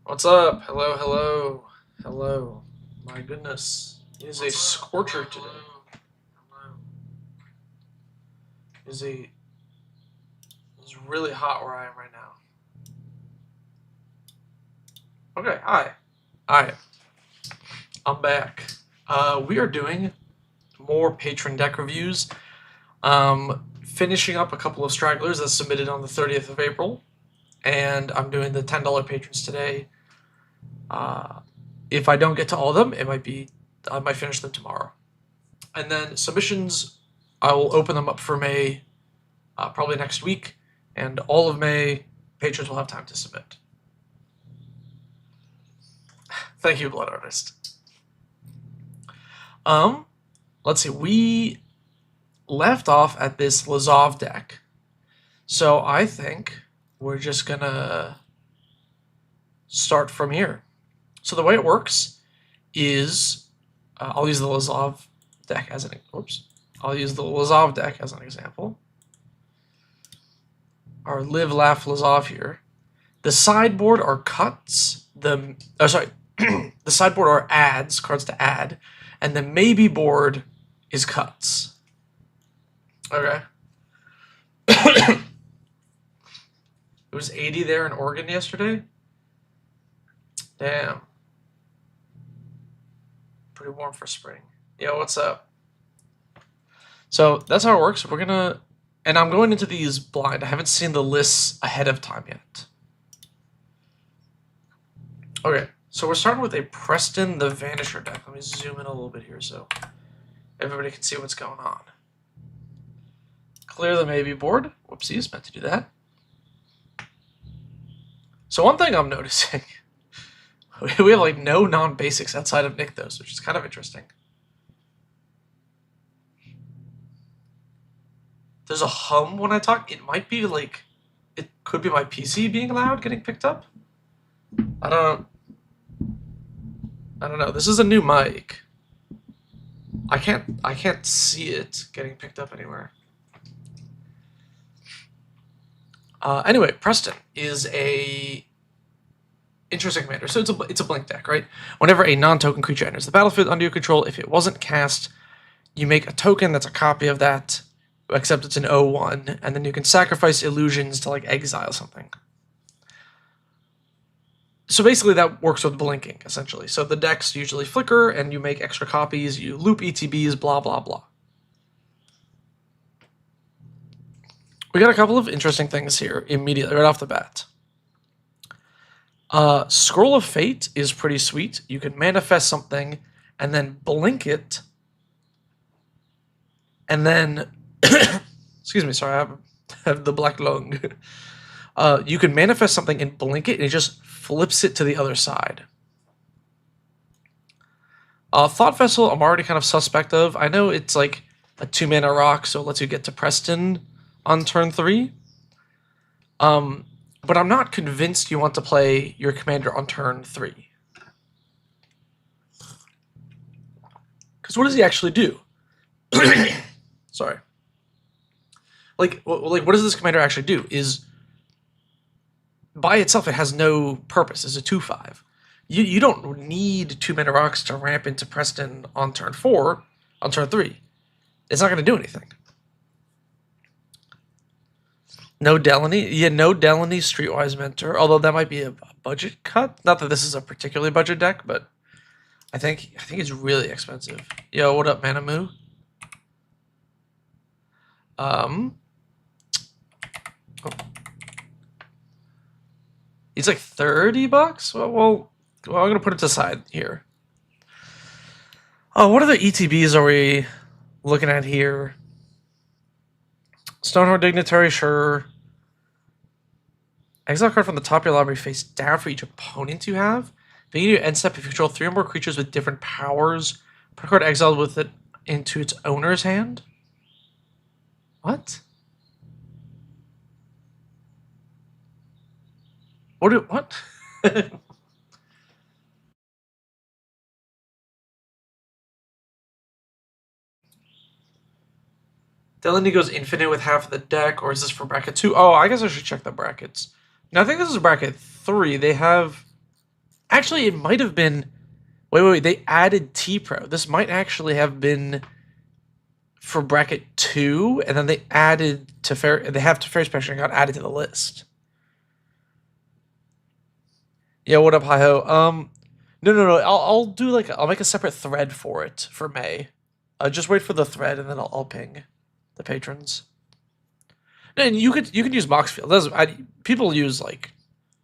What's up? Hello, hello, hello. My goodness. It is a scorcher today. It's really hot where I am right now. Okay, hi. Hi. I'm back. We are doing more Patron deck reviews. Finishing up a couple of stragglers that submitted on the 30th of April. And I'm doing the $10 patrons today. If I don't get to all of them, I might finish them tomorrow. And then submissions, I will open them up for May, probably next week, and all of May, patrons will have time to submit. Thank you, Blood Artist. Let's see, we left off at this Lazov deck, so I think we're just gonna start from here. So the way it works is, I'll use the Lazov deck as an example. Our Live, Laugh, Lazov here. The sideboard are cuts. The sideboard are adds, cards to add, and the maybe board is cuts. Okay. It was 80 there in Oregon yesterday. Damn. Pretty warm for spring. Yo, what's up? So that's how it works. And I'm going into these blind. I haven't seen the lists ahead of time yet. Okay, so we're starting with a Preston the Vanisher deck. Let me zoom in a little bit here so everybody can see what's going on. Clear the maybe board. Whoopsies, meant to do that. So one thing I'm noticing, we have like no non-basics outside of Nykthos, which is kind of interesting. There's a hum when I talk. It might be like, it could be my PC being loud, getting picked up. I don't know. This is a new mic. I can't see it getting picked up anywhere. Anyway, Preston is a interesting commander. So it's a blink deck, right? Whenever a non-token creature enters the battlefield under your control, if it wasn't cast, you make a token that's a copy of that, except it's an 0/1, and then you can sacrifice illusions to like exile something. So basically that works with blinking, essentially. So the decks usually flicker, and you make extra copies, you loop ETBs, blah, blah, blah. We got a couple of interesting things here immediately, right off the bat. Scroll of Fate is pretty sweet. You can manifest something, and then blink it, and then... excuse me, sorry, I have the black lung. You can manifest something and blink it, and it just flips it to the other side. Thought Vessel, I'm already kind of suspect of. I know it's like a 2-mana rock, so it lets you get to Preston on turn 3. But I'm not convinced you want to play your commander on turn 3. Because what does he actually do? Sorry. Like, what does this commander actually do? Is by itself, it has no purpose. It's a 2/5. You don't need 2-mana rocks to ramp into Preston on turn 4, on turn 3. It's not going to do anything. No Delaney? Yeah, no Delaney Streetwise Mentor, although that might be a budget cut. Not that this is a particularly budget deck, but I think it's really expensive. Yo, what up, Manamu? Oh. It's like $30? Well, I'm going to put it to the side here. Oh, what other ETBs are we looking at here? Stoneheart Dignitary, sure. Exile card from the top of your library face down for each opponent you have. Beginning your end step, if you control 3 or more creatures with different powers, put a card exiled with it into its owner's hand. What? What? Delaney goes infinite with half of the deck, or is this for bracket 2? Oh, I guess I should check the brackets. Now, I think this is bracket 3. They have Actually, it might have been. Wait. They added T-Pro. This might actually have been for bracket 2, and then they added to fair. They have to Fairy Spectrum got added to the list. Yeah, what up, hi ho? No. I'll do like I'll make a separate thread for it for May. Just wait for the thread, and then I'll ping the patrons. And you could use Moxfield. People use like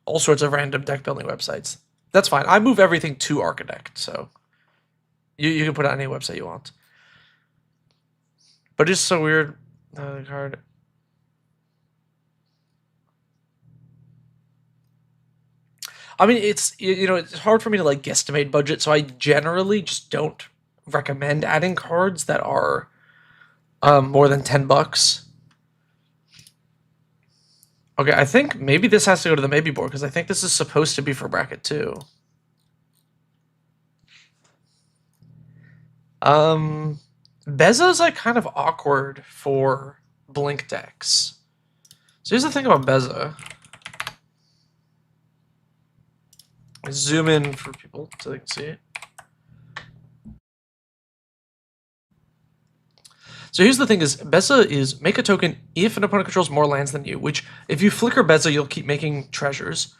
all sorts of random deck building websites. That's fine. I move everything to Architect, so you can put it on any website you want. But it's so weird. Card. I mean, it's it's hard for me to like guesstimate budget, so I generally just don't recommend adding cards that are more than $10. Okay, I think maybe this has to go to the maybe board because I think this is supposed to be for bracket 2. Beza's like kind of awkward for blink decks. So here's the thing about Beza. Zoom in for people so they can see it. So here's the thing is, Beza is make a token if an opponent controls more lands than you, which if you flicker Beza, you'll keep making treasures.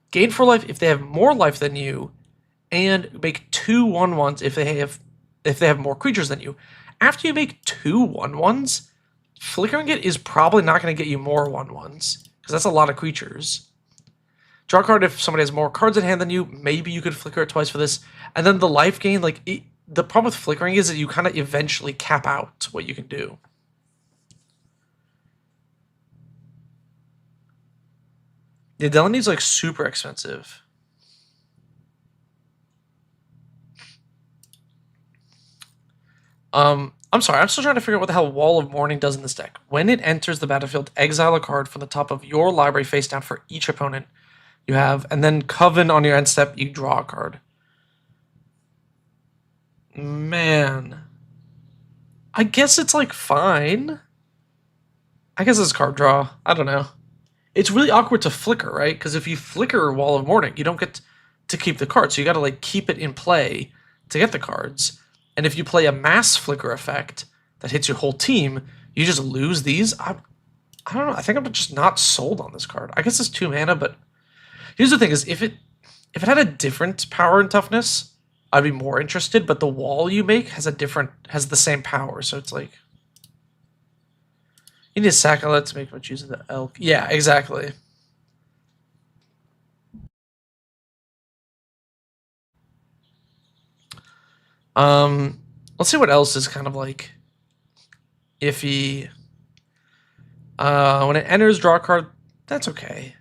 Gain 4 life if they have more life than you, and make 2 1/1s if they have more creatures than you. After you make 2 1/1s, flickering it is probably not going to get you more 1/1s, because that's a lot of creatures. Draw a card if somebody has more cards in hand than you, maybe you could flicker it twice for this. And then the life gain, like, the problem with flickering is that you kind of eventually cap out what you can do. Yeah, Delany's like super expensive. I'm sorry, I'm still trying to figure out what the hell Wall of Mourning does in this deck. When it enters the battlefield, exile a card from the top of your library face down for each opponent you have, and then Coven on your end step, you draw a card. Man. I guess it's like fine. I guess it's card draw. I don't know. It's really awkward to flicker, right? Because if you flicker Wall of Mourning, you don't get to keep the card. So you gotta like keep it in play to get the cards. And if you play a mass flicker effect that hits your whole team, you just lose these. I don't know. I think I'm just not sold on this card. I guess it's 2 mana, but here's the thing: is if it had a different power and toughness, I'd be more interested. But the wall you make has the same power, so it's like you need a Saccolet to make much use of the elk. Yeah, exactly. Let's see what else is kind of like iffy. When it enters, draw a card. That's okay.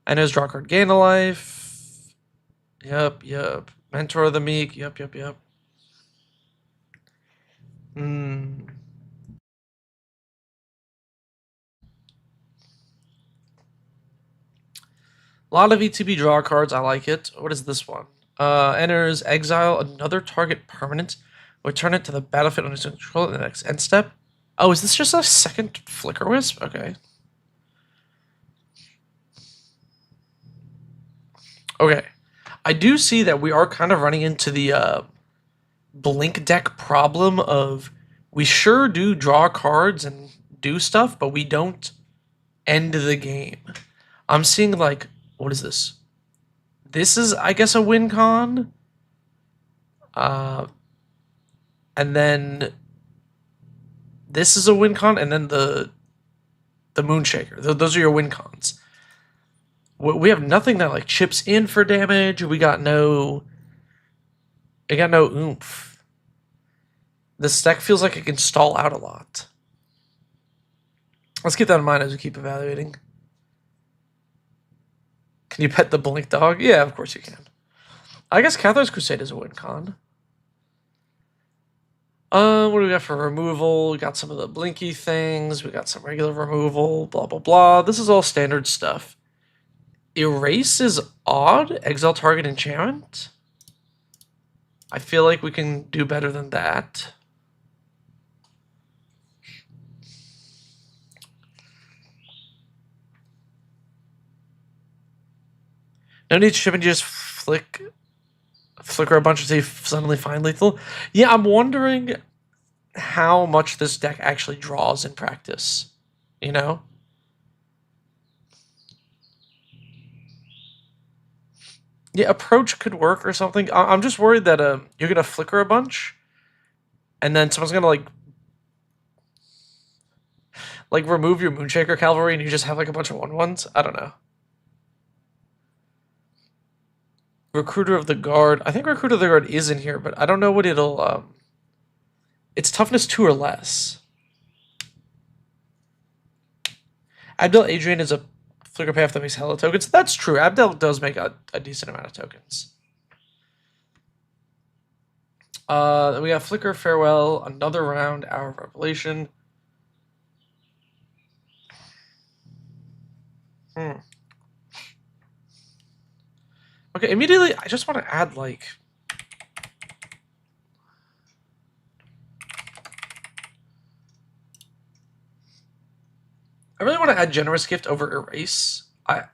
Enters, draw a card, gain a life. Yep. Mentor of the Meek. Yep. A lot of ETB draw cards. I like it. What is this one? Enters, exile another target permanent. Return it to the battlefield under control in the next end step. Oh, is this just a second Flicker Wisp? Okay. Okay. I do see that we are kind of running into the blink deck problem of we sure do draw cards and do stuff, but we don't end the game. I'm seeing like, what is this? This is, I guess, a win con. And then this is a win con, and then the Moonshaker. Those are your win cons. We have nothing that like chips in for damage. We got no oomph. This deck feels like it can stall out a lot. Let's keep that in mind as we keep evaluating. Can you pet the blink dog? Yeah, of course you can. I guess Catherine's Crusade is a win con. What do we got for removal? We got some of the blinky things. We got some regular removal, blah, blah, blah. This is all standard stuff. Erase is odd. Exile target enchantment. I feel like we can do better than that. No need to ship and you just flicker a bunch until you suddenly find lethal. Yeah, I'm wondering how much this deck actually draws in practice. You know? Yeah, approach could work or something. I'm just worried that you're gonna flicker a bunch, and then someone's gonna like remove your Moonshaker Cavalry, and you just have like a bunch of 1/1s. I don't know. Recruiter of the Guard. I think Recruiter of the Guard is in here, but I don't know what it'll. It's toughness 2 or less. Abdel Adrian is a flicker path that makes hella tokens. That's true. Abdel does make a decent amount of tokens. Then we got Flicker, Farewell, another round, Hour of Revelation. Okay, immediately, I just want to add, like... I really want to add Generous Gift over Erase. I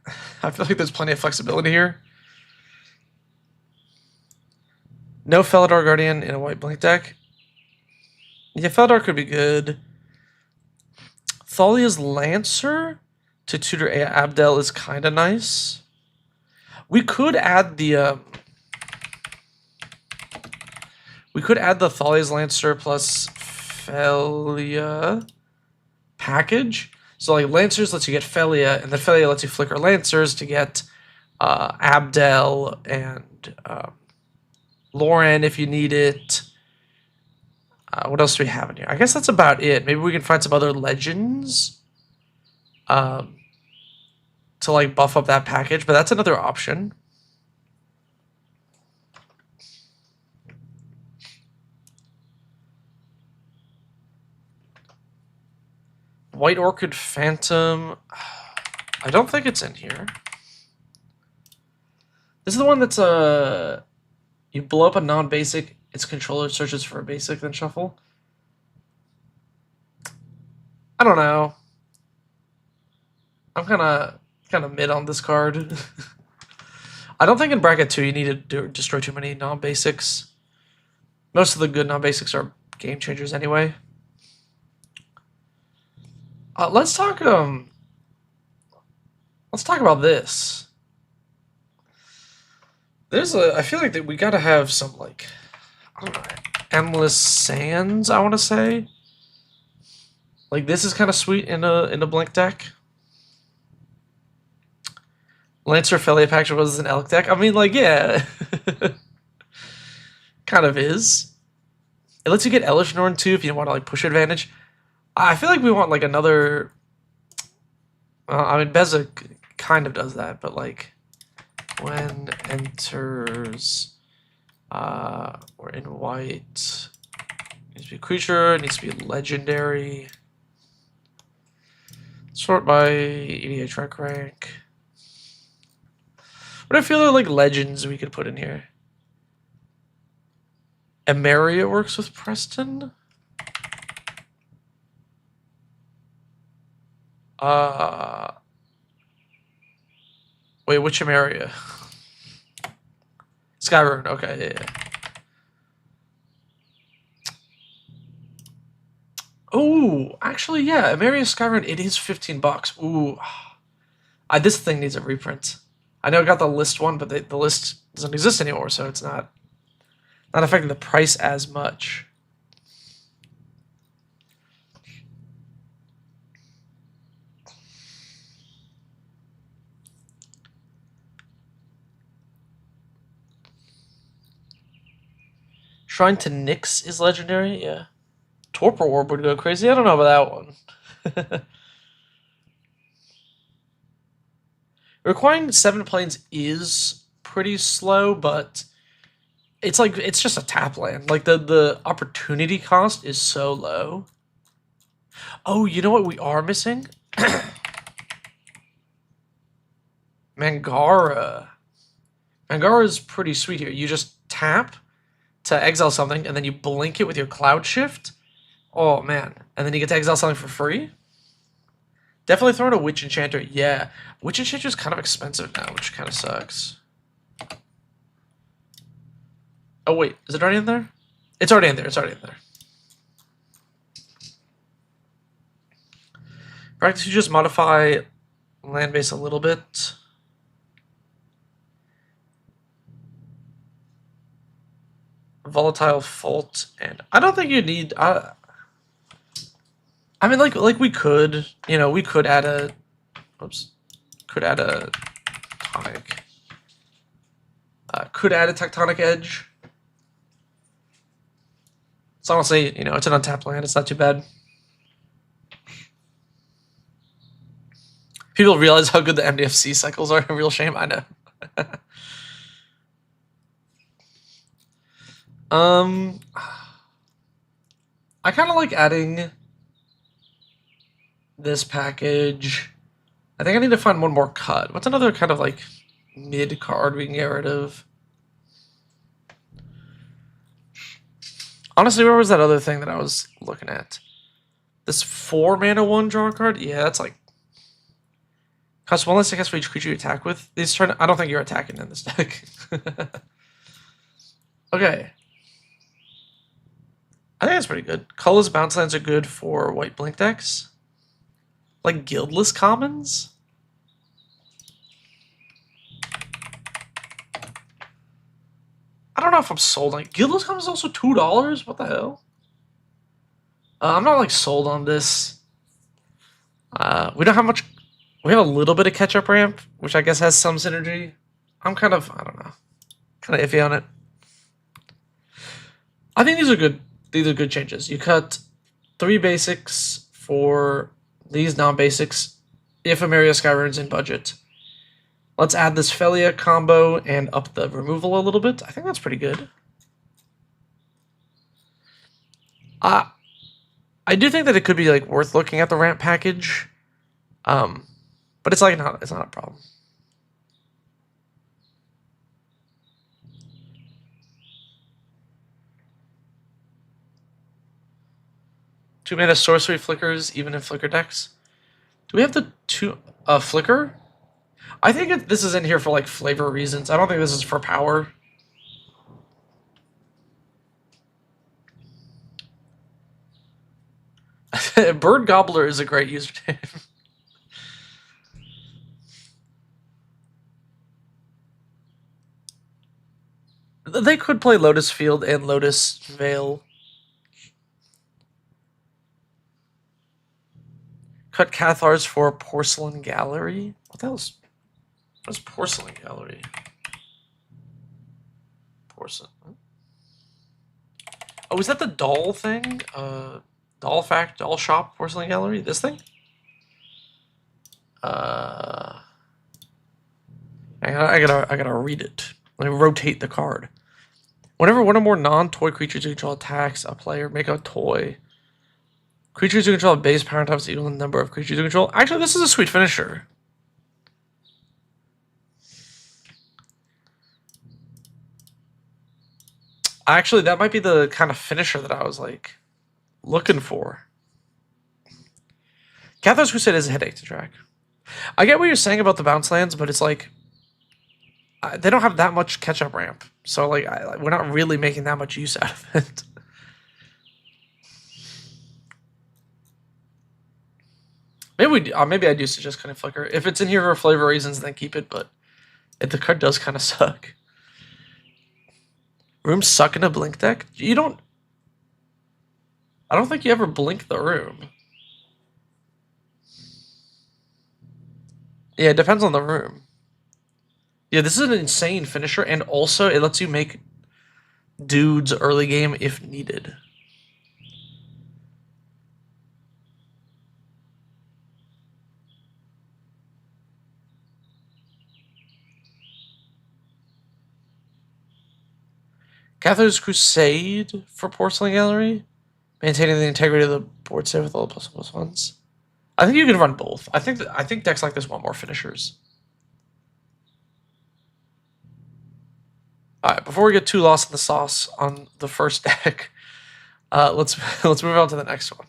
feel like there's plenty of flexibility here. No Felidar Guardian in a white blank deck. Yeah, Felidar could be good. Thalia's Lancer to tutor Abdel is kind of nice. We could add the Thalia's Lancer plus Felia package. So like Lancers lets you get Felia, and then Felia lets you flicker Lancers to get Abdel and Lauren if you need it. What else do we have in here? I guess that's about it. Maybe we can find some other legends to like buff up that package, but that's another option. White Orchid Phantom. I don't think it's in here. This is the one that's you blow up a non-basic, its controller searches for a basic, then shuffle. I don't know. I'm kind of mid on this card. I don't think in bracket 2 you need to destroy too many non-basics. Most of the good non-basics are game changers anyway. Let's talk about this. I feel like that we gotta have some like, I don't know, Endless Sands, I wanna say. Like this is kinda sweet in a blank deck. Lancer Felia package was an Elk deck. I mean like yeah. Kind of is. It lets you get Elish Norn too if you want to like push advantage. I feel like we want like another. I mean, Beza kind of does that, but like when enters, or in white, it needs to be a creature. It needs to be legendary. Sort by EDA track rank. What I feel are like legends we could put in here. Emeria works with Preston. Wait, which area? Skyrune, okay, yeah. Oh, actually, yeah, Emeria Skyrune, it is $15. Ooh. This thing needs a reprint. I know I got the list one, but the list doesn't exist anymore, so it's not affecting the price as much. Shrine to Nyx is legendary, yeah. Torpor Orb would go crazy. I don't know about that one. Requiring 7 planes is pretty slow, but it's like it's just a tap land. Like the opportunity cost is so low. Oh, you know what we are missing? Mangara. Mangara is pretty sweet here. You just tap to exile something, and then you blink it with your Cloud Shift. Oh, man. And then you get to exile something for free? Definitely throwing a Witch Enchanter. Yeah. Witch Enchanter is kind of expensive now, which kind of sucks. Oh wait, is it already in there? It's already in there. It's already in there. Practice, you just modify land base a little bit. Volatile fault, and I don't think you need. I mean, like we could, you know, we could add a. Oops. Could add a tonic. Could add a tectonic edge. It's honestly, you know, it's an untapped land. It's not too bad. People realize how good the MDFC cycles are. A real shame. I know. I kind of like adding this package. I think I need to find one more cut. What's another kind of like mid card we can get rid of? Honestly, where was that other thing that I was looking at? This 4 mana 1 draw card? Yeah, that's like. Costs 1 less I guess for each creature you attack with. These turn. I don't think you're attacking in this deck. Okay. I think that's pretty good. Colorless bounce lands are good for white blink decks. Like guildless commons? I don't know if I'm sold on guildless commons. Is also $2. What the hell? I'm not like sold on this. We don't have much. We have a little bit of catch-up ramp, which I guess has some synergy. I'm kind of, I don't know, kind of iffy on it. I think these are good. These are good changes. You cut 3 basics for these non-basics if Emiria Skyrune's in budget. Let's add this Felia combo and up the removal a little bit. I think that's pretty good. I do think that it could be like worth looking at the ramp package. But it's like it's not a problem. Two mana sorcery flickers, even in flicker decks. Do we have the 2 flicker? I think this is in here for like flavor reasons. I don't think this is for power. Bird Gobbler is a great username. They could play Lotus Field and Lotus Veil. Cut Cathars for Porcelain Gallery. What the hell is... What's Porcelain Gallery? Porcelain... Oh, is that the doll thing? Doll Shop Porcelain Gallery? This thing? I gotta read it. Let me rotate the card. Whenever one or more non-toy creatures you control attacks a player, make a toy. Creatures you control have base power times equal to the number of creatures you control. Actually, this is a sweet finisher. Actually, that might be the kind of finisher that I was like looking for. Cathar's Crusade is a headache to track. I get what you're saying about the bounce lands, but it's like they don't have that much catch-up ramp, so like we're not really making that much use out of it. Maybe I do suggest kind of flicker. If it's in here for flavor reasons, then keep it. But the card does kind of suck. Rooms suck in a blink deck. You don't. I don't think you ever blink the room. Yeah, it depends on the room. Yeah, this is an insane finisher, and also it lets you make dudes early game if needed. Cathar's Crusade for Porcelain Gallery, maintaining the integrity of the board save with all the ++1s. I think you can run both. I think decks like this want more finishers. All right, before we get too lost in the sauce on the first deck, let's move on to the next one.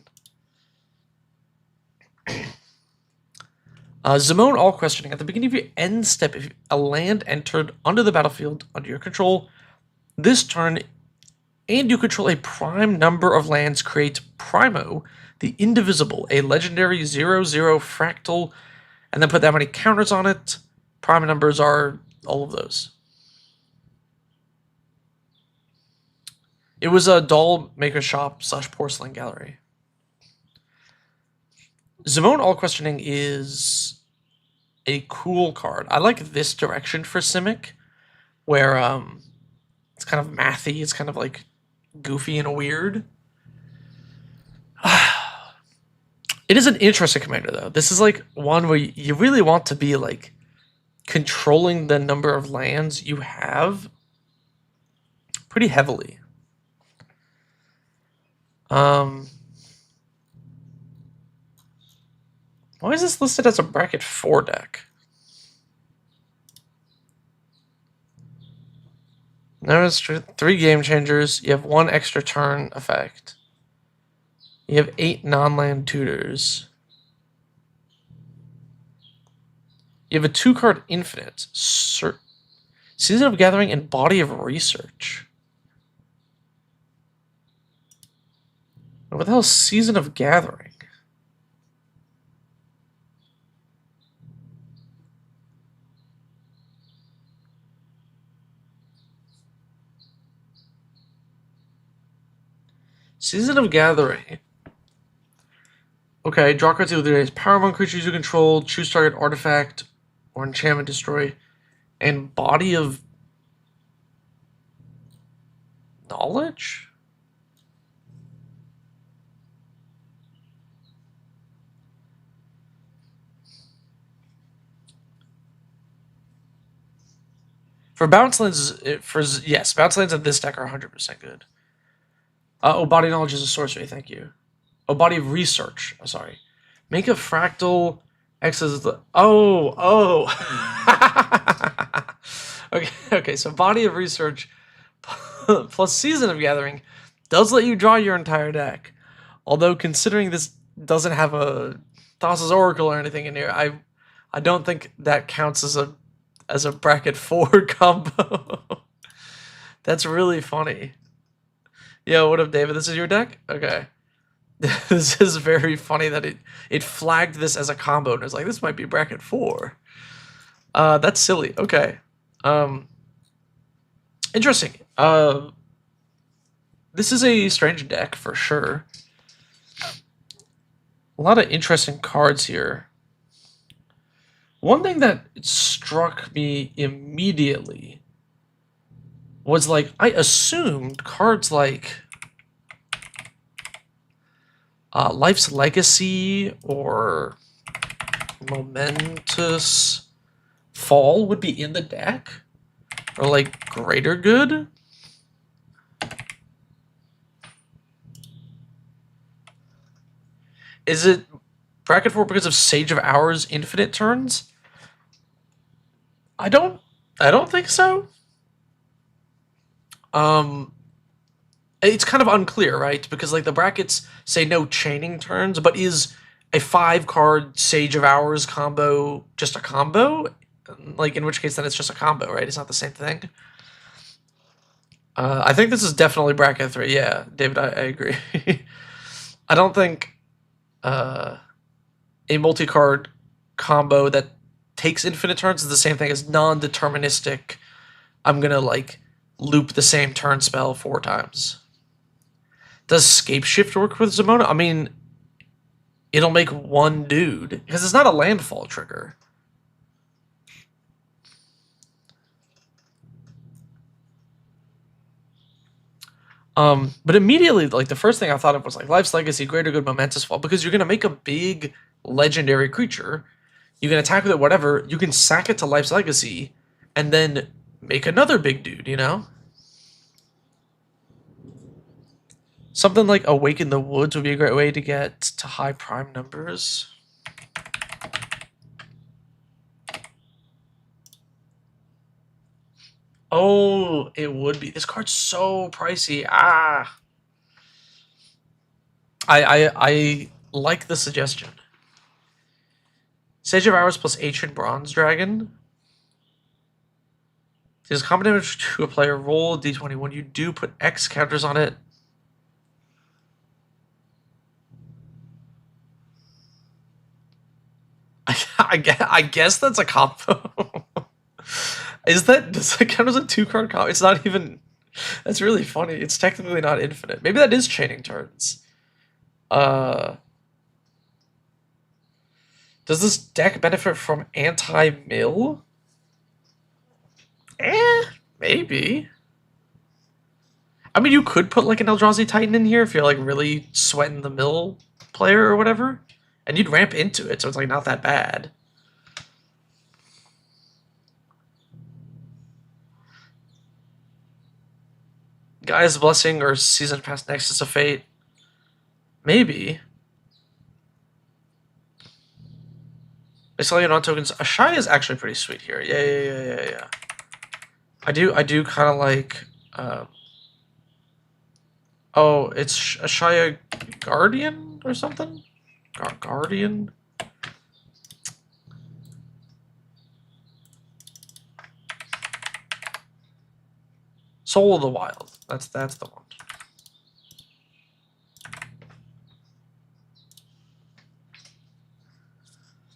Zimone all questioning. At the beginning of your end step, if a land entered under the battlefield under your control This turn, and you control a prime number of lands, create Primo, the Indivisible, a legendary 0/0 fractal, and then put that many counters on it. Prime numbers are all of those. It was a doll maker shop / porcelain gallery. Zimone All Questioning is a cool card. I like this direction for Simic, where it's kind of mathy, it's kind of like goofy and weird. It is an interesting commander, though. This is like one where you really want to be like controlling the number of lands you have pretty heavily. Why is this listed as a bracket 4 deck? Notice 3 game changers. You have 1 extra turn effect. You have 8 non-land tutors. You have a 2-card infinite. Season of Gathering and Body of Research. What the hell is Season of Gathering? Season of Gathering. Okay, draw cards either days. Power among creatures you control, choose target artifact or enchantment, destroy, and Body of Knowledge? For bounce lands, bounce lands in this deck are 100% good. Body of Knowledge is a sorcery, thank you. Body of Research, sorry. Make a fractal X is the... Oh! Okay, so Body of Research plus Season of Gathering does let you draw your entire deck. Although, considering this doesn't have a Thassa's Oracle or anything in here, I don't think that counts as a bracket 4 combo. That's really funny. Yo, what up, David? This is your deck? Okay. This is very funny that it flagged this as a combo and it's like, this might be bracket 4. That's silly. Okay. Interesting. This is a strange deck for sure. A lot of interesting cards here. One thing that struck me immediately was like, I assumed cards like Life's Legacy or Momentous Fall would be in the deck, or like Greater Good. Is it bracket 4 because of Sage of Hours infinite turns? I don't think so. It's kind of unclear, right? Because like the brackets say no chaining turns, but is a 5-card Sage of Hours combo just a combo? Like, in which case then it's just a combo, right? It's not the same thing. I think this is definitely bracket 3. Yeah, David, I agree. I don't think a multi-card combo that takes infinite turns is the same thing as non-deterministic. I'm gonna like loop the same turn spell 4 times. Does Scapeshift work with Zimone? I mean, it'll make 1 dude because it's not a landfall trigger. But immediately, like, the first thing I thought of was like Life's Legacy, Greater Good, Momentous Fall, because you're gonna make a big legendary creature. You can attack with it, whatever. You can sack it to Life's Legacy, and then make another big dude. You know, something like Awaken the Woods would be a great way to get to high prime numbers. Oh, it would be. This card's so pricey. I like the suggestion. Sage of Hours plus Ancient Bronze Dragon. Deals combat damage to a player. Roll d20. When you do, put X counters on it. I guess that's a combo. Does that count as a 2-card combo? It's not even. That's really funny. It's technically not infinite. Maybe that is chaining turns. Does this deck benefit from anti-mill? Maybe. I mean, you could put like an Eldrazi Titan in here if you're like really sweating the mill player or whatever, and you'd ramp into it, so it's like not that bad. Guy's Blessing or Season Pass Nexus of Fate. Maybe. Basically, non-tokens. Ashaya is actually pretty sweet here. Yeah. I do kind of like. Oh, it's Ashaya Guardian or something? Guardian? Soul of the Wild. That's the one.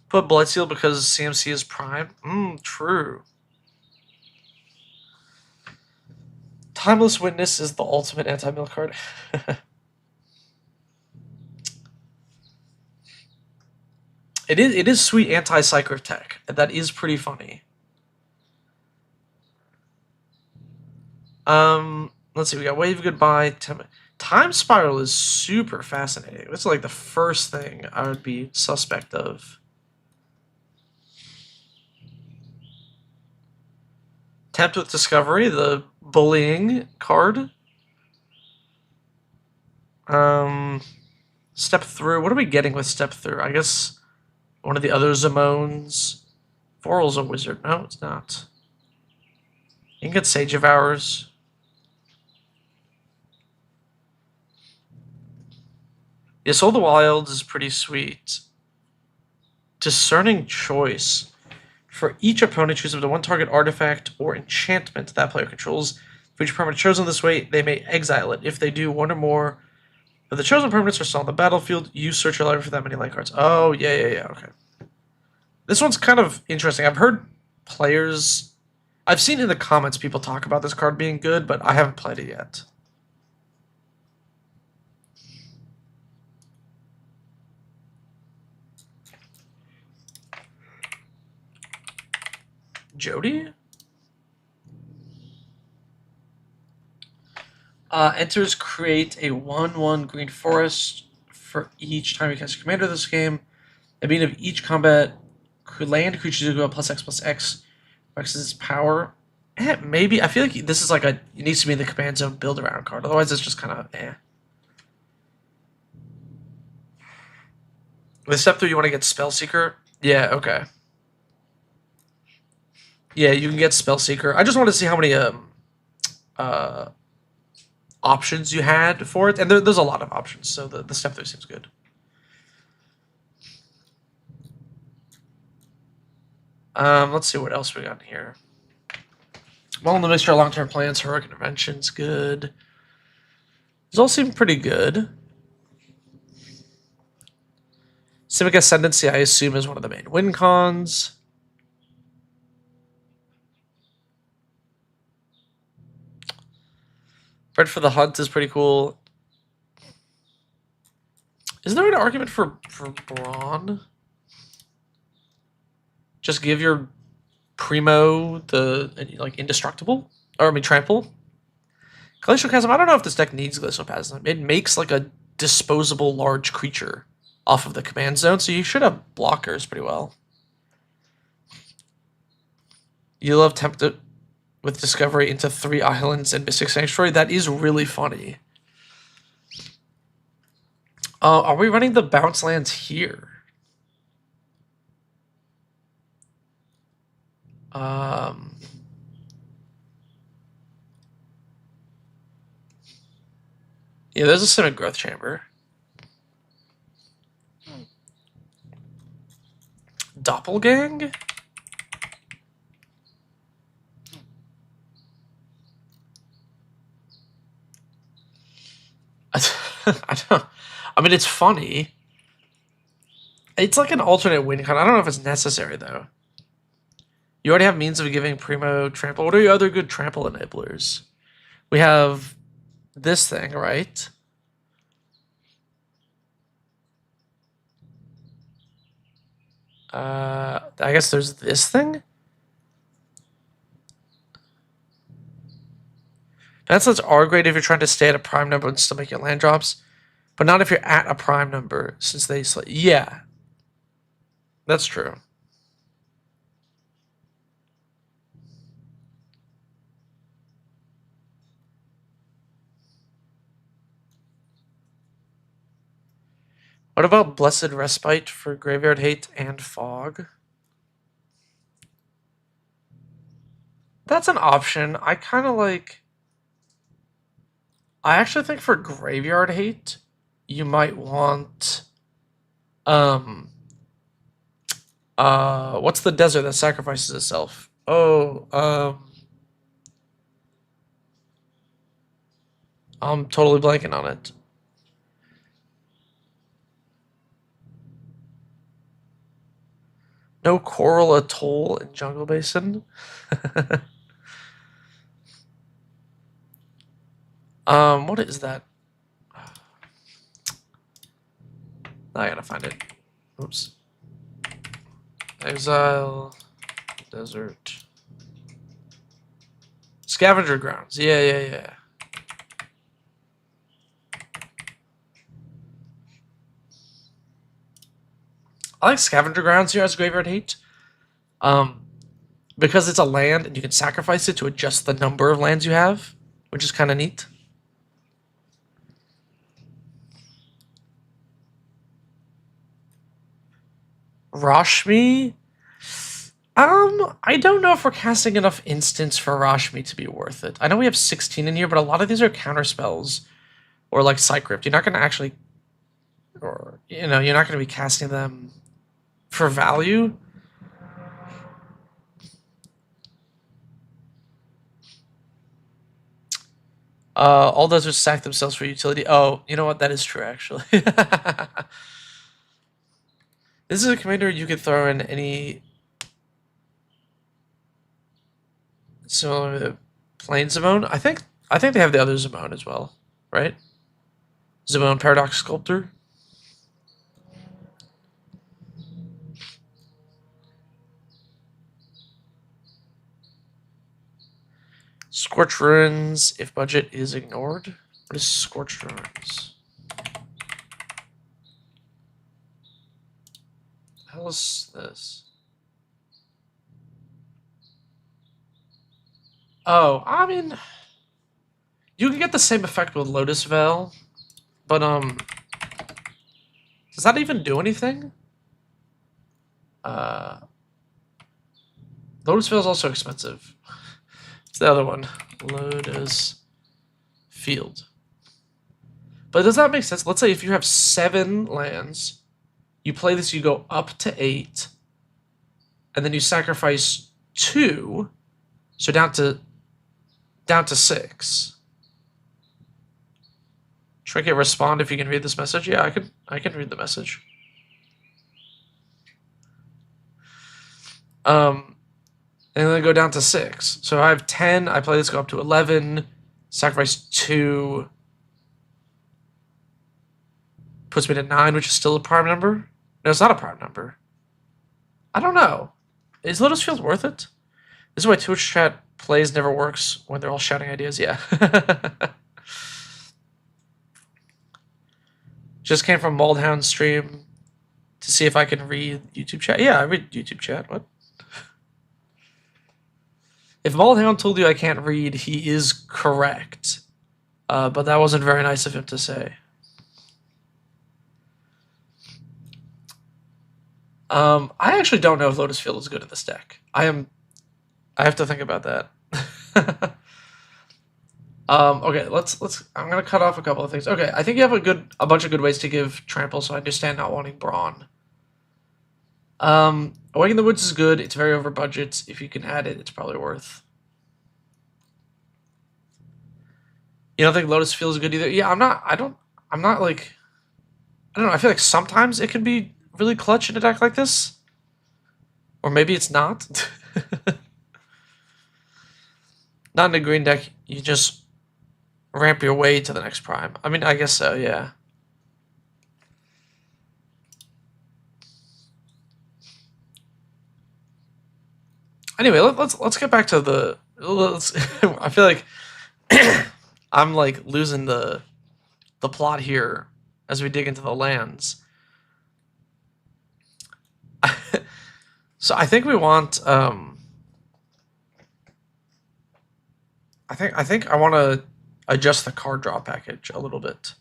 Put Bloodseal because CMC is prime. True. Timeless Witness is the ultimate anti-mill card. It is sweet anti-psycho tech. That is pretty funny. Let's see, we got Wave Goodbye. Time Spiral is super fascinating. That's like the first thing I would be suspect of. Tempt with Discovery, the bullying card. Step Through. What are we getting with Step Through? I guess one of the other Zimones. Voral's a wizard. No, it's not. You can get Sage of Hours. Yeah, Soul of the Wilds is pretty sweet. Discerning Choice. For each opponent, choose up to one target artifact or enchantment that player controls. For each permanent chosen this way, they may exile it. If they do, one or more of the chosen permanents are still on the battlefield. You search your library for that many light cards. Oh, yeah, okay. This one's kind of interesting. I've heard players... I've seen in the comments people talk about this card being good, but I haven't played it yet. Jody? Enters create a 1/1 green forest for each time you cast a commander this game. At the beginning of each combat, land creatures go up +X/+X. X is its power. Maybe. I feel like this is like it needs to be in the command zone build around card. Otherwise, it's just kind of With Step 3, you want to get Spellseeker? Yeah, okay. Yeah, you can get Spellseeker. I just want to see how many options you had for it, and there's a lot of options, so the Step 3 seems good. Let's see what else we got in here. Well, in the mixture of long-term plans, heroic intervention's good. These all seem pretty good. Simic Ascendancy, I assume, is one of the main win cons. Bread for the Hunt is pretty cool. Is there an argument for Brawn? Just give your Primo the indestructible? Or I mean trample? Glacial Chasm, I don't know if this deck needs Glacial Chasm. It makes like a disposable large creature off of the command zone, so you should have blockers pretty well. You'll have tempted with Discovery into 3 islands and Mystic Sanctuary. That is really funny. Are we running the bounce lands here? Yeah, there's a Simic Growth Chamber. Doppelgang? I mean, it's funny. It's like an alternate win con. I don't know if it's necessary, though. You already have means of giving Primo trample. What are your other good trample enablers? We have this thing, right? I guess there's this thing? That's R grade if you're trying to stay at a prime number and still make your land drops. But not if you're at a prime number, since they... Yeah. That's true. What about Blessed Respite for Graveyard Hate and Fog? That's an option. I kind of like... I actually think for Graveyard Hate, you might want... what's the desert that sacrifices itself? Oh, I'm totally blanking on it. No Coral Atoll in Jungle Basin. What is that? I gotta find it. Oops. Exile. Desert. Scavenger Grounds. Yeah. I like Scavenger Grounds here as Graveyard Hate. Because it's a land and you can sacrifice it to adjust the number of lands you have, which is kind of neat. Rashmi? I don't know if we're casting enough instants for Rashmi to be worth it. I know we have 16 in here, but a lot of these are counter spells. Or like Cycrypt. You're not going to actually... Or, you know, you're not going to be casting them for value. All those are sack themselves for utility. Oh, you know what? That is true, actually. This is a commander you could throw in any... similar to plain Zimone. I think they have the other Zimone as well, right? Zimone Paradox Sculptor. Scorched Ruins if budget is ignored. What is Scorched Ruins? What the hell is this? Oh, I mean, you can get the same effect with Lotus Veil, but does that even do anything? Lotus Veil is also expensive. It's the other one, Lotus Field. But does that make sense? Let's say if you have 7 lands, you play this, you go up to 8, and then you sacrifice 2, so down to 6. Trinket, respond if you can read this message. Yeah, I can read the message. And then go down to 6. So I have 10. I play this, go up to 11. Sacrifice 2. Puts me to 9, which is still a prime number. No, it's not a prime number. I don't know. Is Lotus Field worth it? This is why Twitch chat plays never works when they're all shouting ideas. Yeah. Just came from Maldhound's stream to see if I can read YouTube chat. Yeah, I read YouTube chat. What? If Maldhound told you I can't read, he is correct. But that wasn't very nice of him to say. I actually don't know if Lotus Field is good in this deck. I have to think about that. Okay, let's. I'm gonna cut off a couple of things. Okay, I think you have a bunch of good ways to give trample, so I understand not wanting Brawn. Awaken the Woods is good. It's very over budget. If you can add it, it's probably worth. You don't think Lotus Field is good either? Yeah, I'm not. I don't. I'm not like, I don't know. I feel like sometimes it can be really clutch in a deck like this, or maybe it's not. Not in a green deck. You just ramp your way to the next prime. I mean, I guess so. Yeah. Anyway, let's get back to the. I feel like I'm like losing the plot here as we dig into the lands. So I think we want. I think I want to adjust the card draw package a little bit.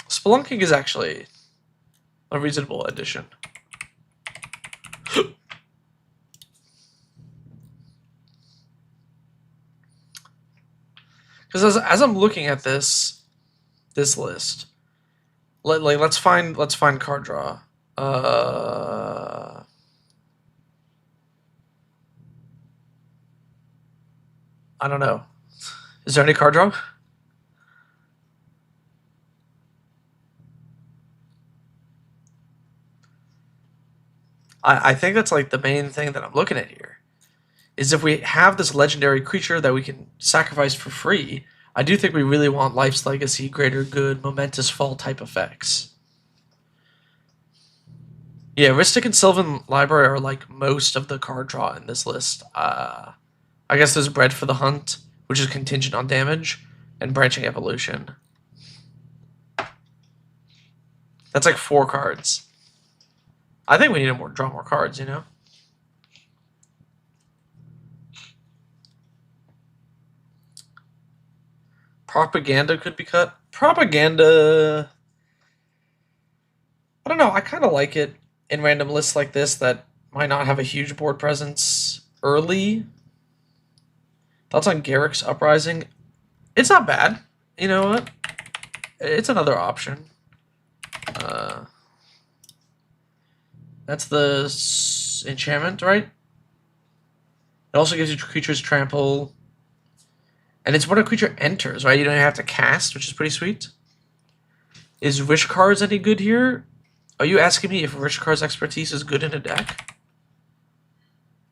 Spelunking is actually a reasonable addition. Because as I'm looking at this list, let's find card draw. I don't know. Is there any card draw? I think that's like the main thing that I'm looking at here. Is if we have this legendary creature that we can sacrifice for free, I do think we really want Life's Legacy, Greater Good, Momentous Fall type effects. Yeah, Rhystic and Sylvan Library are like most of the card draw in this list. I guess there's Bread for the Hunt, which is contingent on damage, and Branching Evolution. That's like 4 cards. I think we need to draw more cards, you know? Propaganda could be cut. Propaganda... I don't know, I kind of like it in random lists like this that might not have a huge board presence early. Thoughts on Garrick's Uprising? It's not bad. You know what? It's another option. That's the enchantment, right? It also gives you creatures trample. And it's when a creature enters, right? You don't have to cast, which is pretty sweet. Is Rich Cards any good here? Are you asking me if Rich Cards expertise is good in a deck?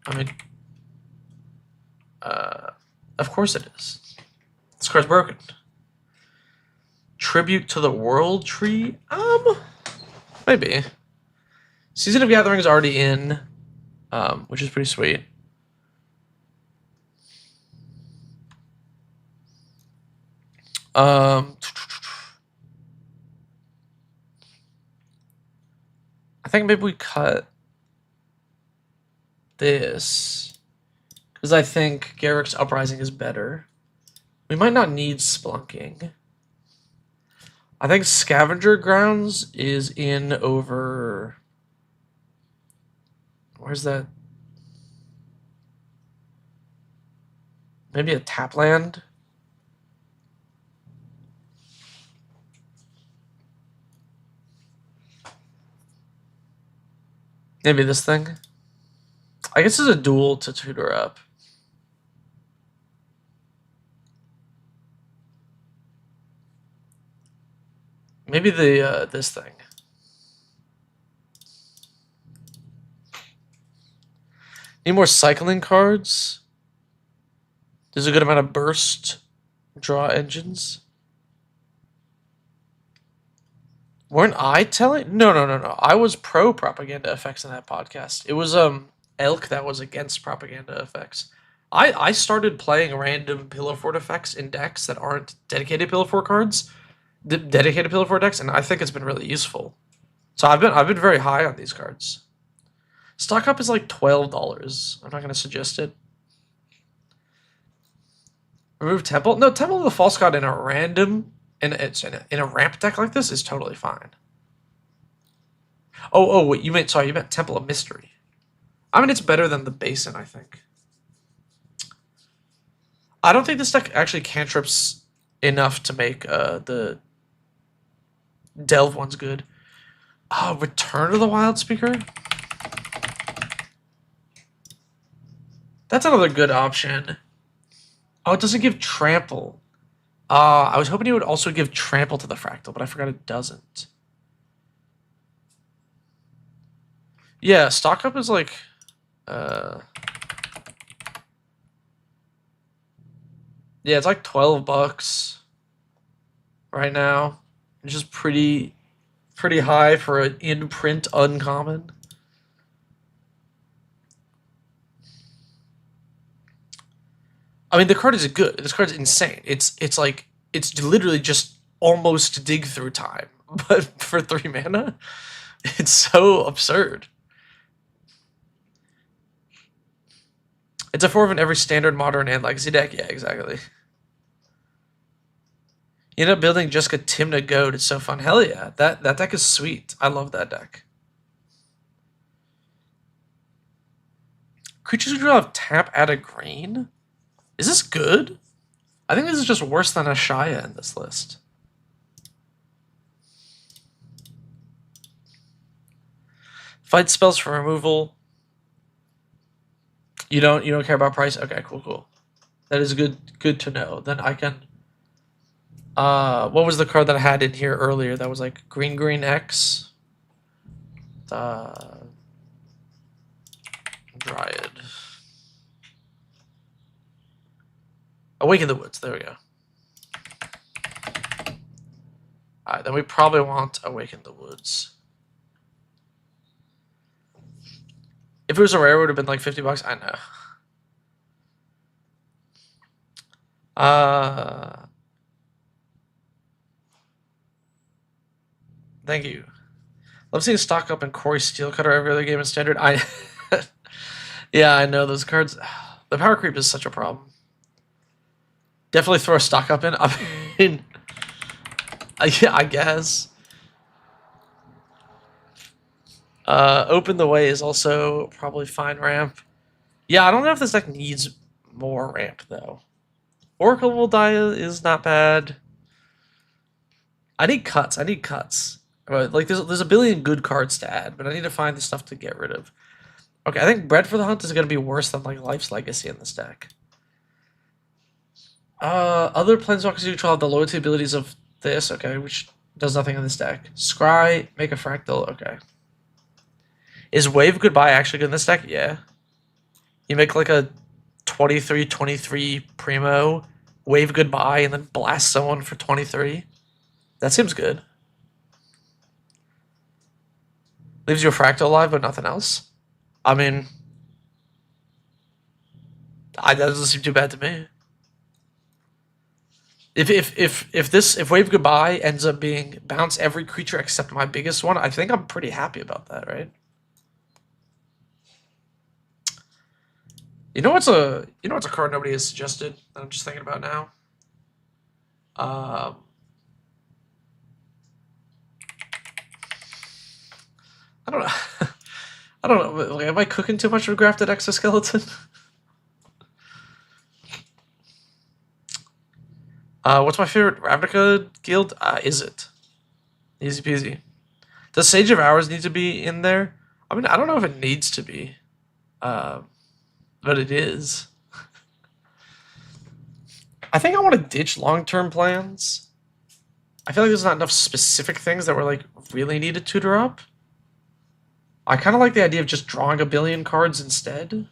I mean, of course it is. This card's broken. Tribute to the World Tree? Maybe. Season of Gathering is already in, which is pretty sweet. I think maybe we cut this because I think Garrick's Uprising is better. We might not need Splunking. I think Scavenger Grounds is in over... Where's that? Maybe a tap land? Maybe this thing? I guess it's a duel to tutor up. Maybe the this thing. Need more cycling cards. There's a good amount of burst draw engines. Weren't I telling? No. I was pro propaganda effects in that podcast. It was Elk that was against propaganda effects. I started playing random Pillar Fort effects in decks that aren't dedicated Pillar Fort cards, dedicated Pillar Fort decks, and I think it's been really useful. So I've been very high on these cards. Stock up is like $12. I'm not gonna suggest it. Remove Temple? No, Temple of the False God in a random in a ramp deck like this is totally fine. Oh wait, you meant Temple of Mystery. I mean, it's better than the Basin, I think. I don't think this deck actually cantrips enough to make the Delve ones good. Return to the Wild Speaker? That's another good option. Oh, it doesn't give trample. I was hoping it would also give trample to the fractal, but I forgot it doesn't. Yeah, stock up is like, yeah, it's like $12 right now, which is pretty high for an in-print uncommon. I mean, the card is good. This card's insane. It's like it's literally just almost dig through time, but for 3 mana, it's so absurd. It's a 4 of in every standard, modern, and legacy deck. Yeah, exactly. You end up building Jessica Timna Goat. It's so fun. Hell yeah. That deck is sweet. I love that deck. Creatures who draw tap, add a green? Is this good? I think this is just worse than Ashaya in this list. Fight spells for removal. You don't care about price? Okay, cool. That is good to know. Then I can what was the card that I had in here earlier that was like green X? Dryad. Awaken the Woods, there we go. Alright, then we probably want Awaken the Woods. If it was a rare, it would have been like $50. I know. Thank you. Love seeing stock up and Corey Steelcutter every other game in Standard. Yeah, I know those cards. The power creep is such a problem. Definitely throw a stock up in. I mean, yeah, I guess. Open the Way is also probably fine ramp. Yeah, I don't know if this deck needs more ramp though. Oracle will die is not bad. I need cuts. Like there's a billion good cards to add, but I need to find the stuff to get rid of. Okay, I think Bread for the Hunt is gonna be worse than like Life's Legacy in this deck. Other Planeswalkers you control have the loyalty abilities of this, okay, which does nothing in this deck. Scry, make a fractal, okay. Is Wave Goodbye actually good in this deck? Yeah. You make like a 23/23 Primo, Wave Goodbye, and then blast someone for 23. That seems good. Leaves your fractal alive, but nothing else. I mean, that doesn't seem too bad to me. If Wave Goodbye ends up being bounce every creature except my biggest one, I think I'm pretty happy about that, right? You know what's a card nobody has suggested that I'm just thinking about now? I don't know. I don't know. Like, am I cooking too much of Grafted Exoskeleton? What's my favorite Ravnica guild? Is it? Easy peasy. Does Sage of Hours need to be in there? I mean, I don't know if it needs to be. But it is. I think I want to ditch long-term plans. I feel like there's not enough specific things that were like really needed to drop. I kind of like the idea of just drawing a billion cards instead.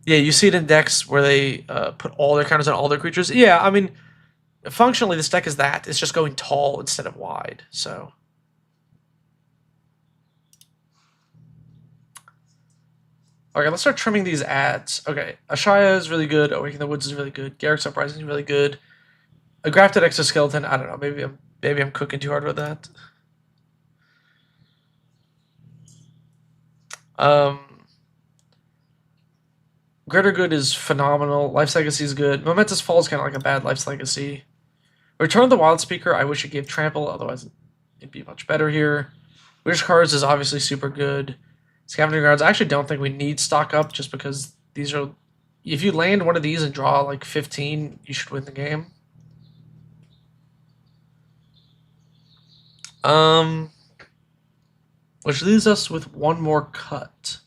Yeah, you see it in decks where they put all their counters on all their creatures. Yeah, I mean, functionally this deck is that. It's just going tall instead of wide, so... Okay, let's start trimming these ads. Okay, Ashaya is really good. Awaken the Woods is really good. Garrick's Uprising is really good. A Grafted Exoskeleton, I don't know. Maybe I'm cooking too hard with that. Greater Good is phenomenal. Life's Legacy is good. Momentous Fall is kind of like a bad Life's Legacy. Return of the Wild Speaker, I wish it gave Trample, otherwise it'd be much better here. Wish Cards is obviously super good. Scavenging Grounds, I actually don't think we need stock up just because these are... If you land one of these and draw like 15, you should win the game. Which leaves us with one more cut.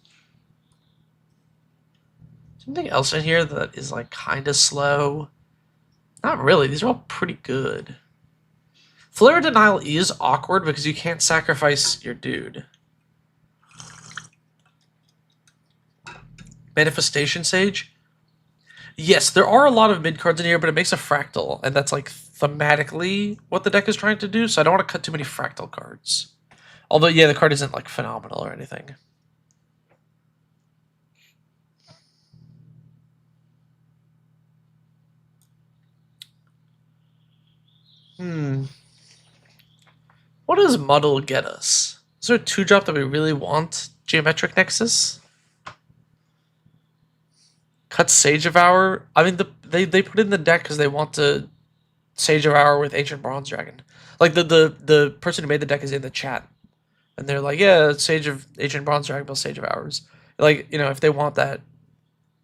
Something else in here that is like kind of slow? Not really. These are all pretty good. Flare Denial is awkward because you can't sacrifice your dude. Manifestation Sage? Yes, there are a lot of mid cards in here, but it makes a fractal, and that's like thematically what the deck is trying to do, so I don't want to cut too many fractal cards. Although, yeah, the card isn't like phenomenal or anything. What does Muddle get us? Is there a 2-drop that we really want? Geometric Nexus? Cut Sage of Hour? I mean, they put in the deck because they want to Sage of Hour with Ancient Bronze Dragon. Like, the person who made the deck is in the chat. And they're like, yeah, Sage of Ancient Bronze Dragon, Sage of Hours. Like, you know, if they want that,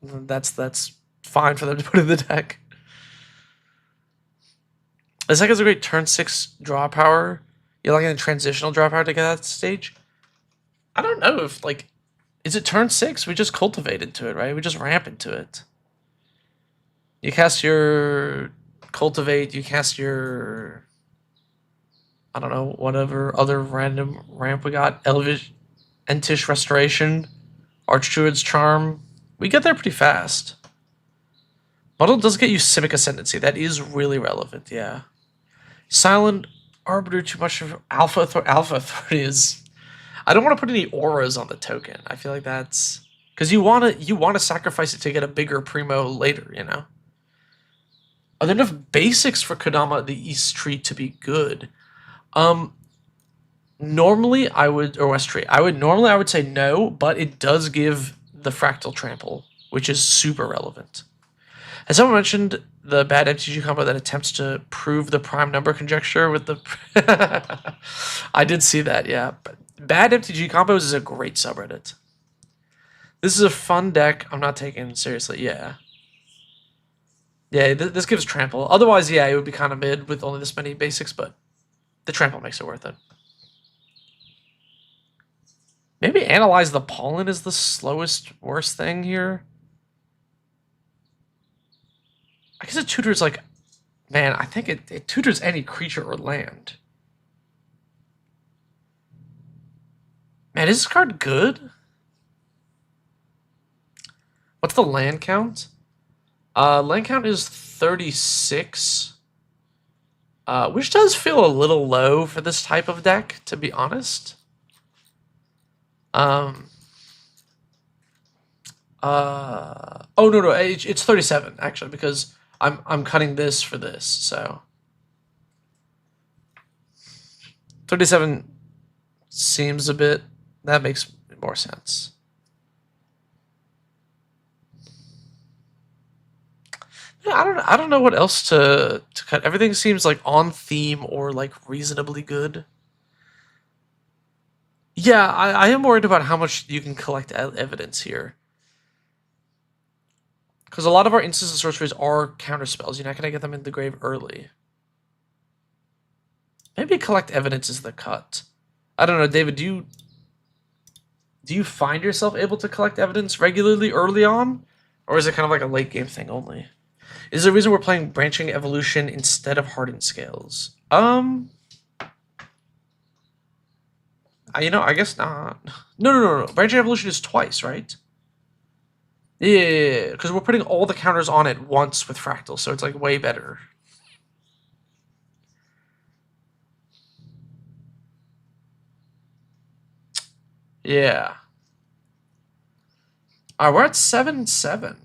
that's fine for them to put in the deck. This deck has a great turn 6 draw power. You're like in a transitional draw power to get that stage. I don't know if, like, is it turn 6? We just cultivate into it, right? We just ramp into it. You cast your cultivate, you cast your, I don't know, whatever other random ramp we got. Entish Restoration, Archdruid's Charm. We get there pretty fast. Muddle does get you Simic Ascendancy. That is really relevant, yeah. Silent Arbiter, too much of Alpha Authority is... I don't want to put any auras on the token. I feel like that's... Because you want to sacrifice it to get a bigger Primo later, you know? Are there enough basics for Kodama the East Tree to be good? Normally I would... Or West Tree. I would say no, but it does give the Fractal Trample, which is super relevant. Has someone mentioned the bad MTG combo that attempts to prove the prime number conjecture with the... I did see that, yeah. Bad MTG combos is a great subreddit. This is a fun deck. I'm not taking it seriously, yeah. Yeah, this gives trample. Otherwise, yeah, it would be kind of mid with only this many basics, but the trample makes it worth it. Maybe Analyze the Pollen is the slowest, worst thing here. I guess it tutors, like, man, I think it tutors any creature or land. Man, is this card good? What's the land count? Land count is 36. Which does feel a little low for this type of deck, to be honest. Oh, no, it's 37, actually, because... I'm cutting this for this, so 37 seems a bit, that makes more sense. Yeah, I don't know what else to cut. Everything seems like on theme or like reasonably good. Yeah, I am worried about how much you can collect evidence here. Because a lot of our instants and sorceries are counterspells. You're not going to get them in the grave early. Maybe collect evidence is the cut. I don't know, David, do you find yourself able to collect evidence regularly early on? Or is it kind of like a late game thing only? Is there a reason we're playing Branching Evolution instead of Hardened Scales? You know, I guess not. No. Branching Evolution is twice, right? Yeah, because we're putting all the counters on at once with Fractal, so it's like way better. Yeah. Alright, we're at 7-7.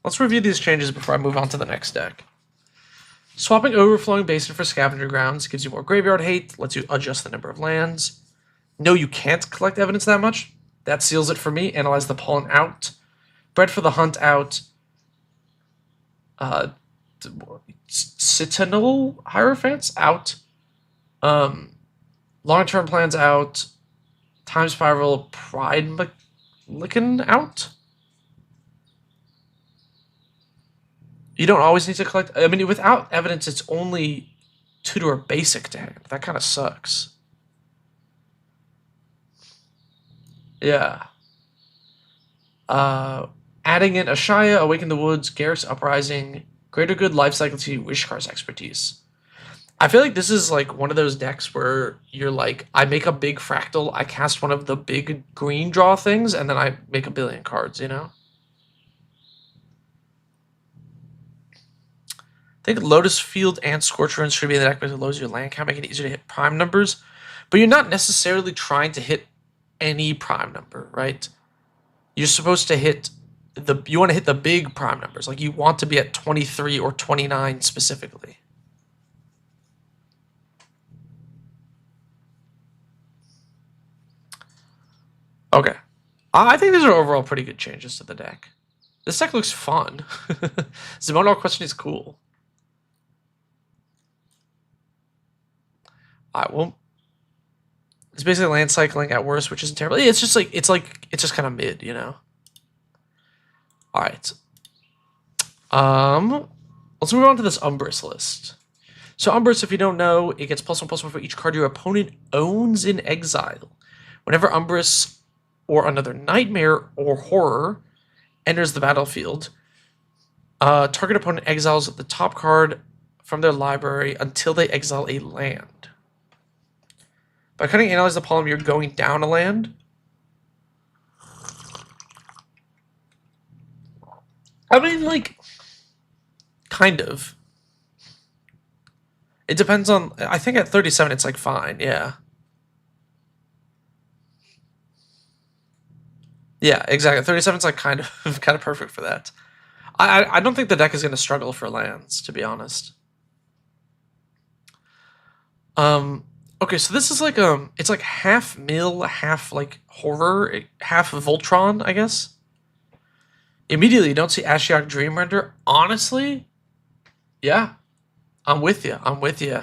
Let's review these changes before I move on to the next deck. Swapping Overflowing Basin for Scavenger Grounds gives you more graveyard hate, lets you adjust the number of lands. No, you can't collect evidence that much. That seals it for me. Analyze the Pollen out. Bread for the Hunt out. Citadel Hierophants out. Long-term plans out. Time Spiral Pride Lickin out. You don't always need to collect. I mean, without evidence, it's only tutor basic to hand. That kind of sucks. Yeah. Adding in Ashaya, Awaken the Woods, Garruk's Uprising, Greater Good, Life Cycle 2, Wishcar's Expertise. I feel like this is like one of those decks where you're like, I make a big fractal, I cast one of the big green draw things, and then I make a billion cards, you know? I think Lotus Field and Scorch Runes should be in the deck because it lowers your land count, making it easier to hit prime numbers. But you're not necessarily trying to hit any prime number, right? You're supposed to hit you want to hit the big prime numbers. Like you want to be at 23 or 29 specifically. Okay. I think these are overall pretty good changes to the deck. This deck looks fun. Zimone question is cool. Alright, well, it's basically land cycling at worst, which isn't terrible. It's just kind of mid, you know. All right. Let's move on to this Umbris list. So Umbris, if you don't know, it gets +1/+1 for each card your opponent owns in exile. Whenever Umbris or another nightmare or horror enters the battlefield, target opponent exiles the top card from their library until they exile a land. By cutting Analyze the Palm, you're going down a land. I mean, like, kind of. It depends on, I think at 37 it's like fine, yeah. Yeah, exactly. 37 is like kind of perfect for that. I don't think the deck is going to struggle for lands, to be honest. Okay, so this is like it's like half mill, half like horror, half Voltron, I guess. Immediately, you don't see Ashiok Dreamrender. Honestly, yeah, I'm with you. I'm with you.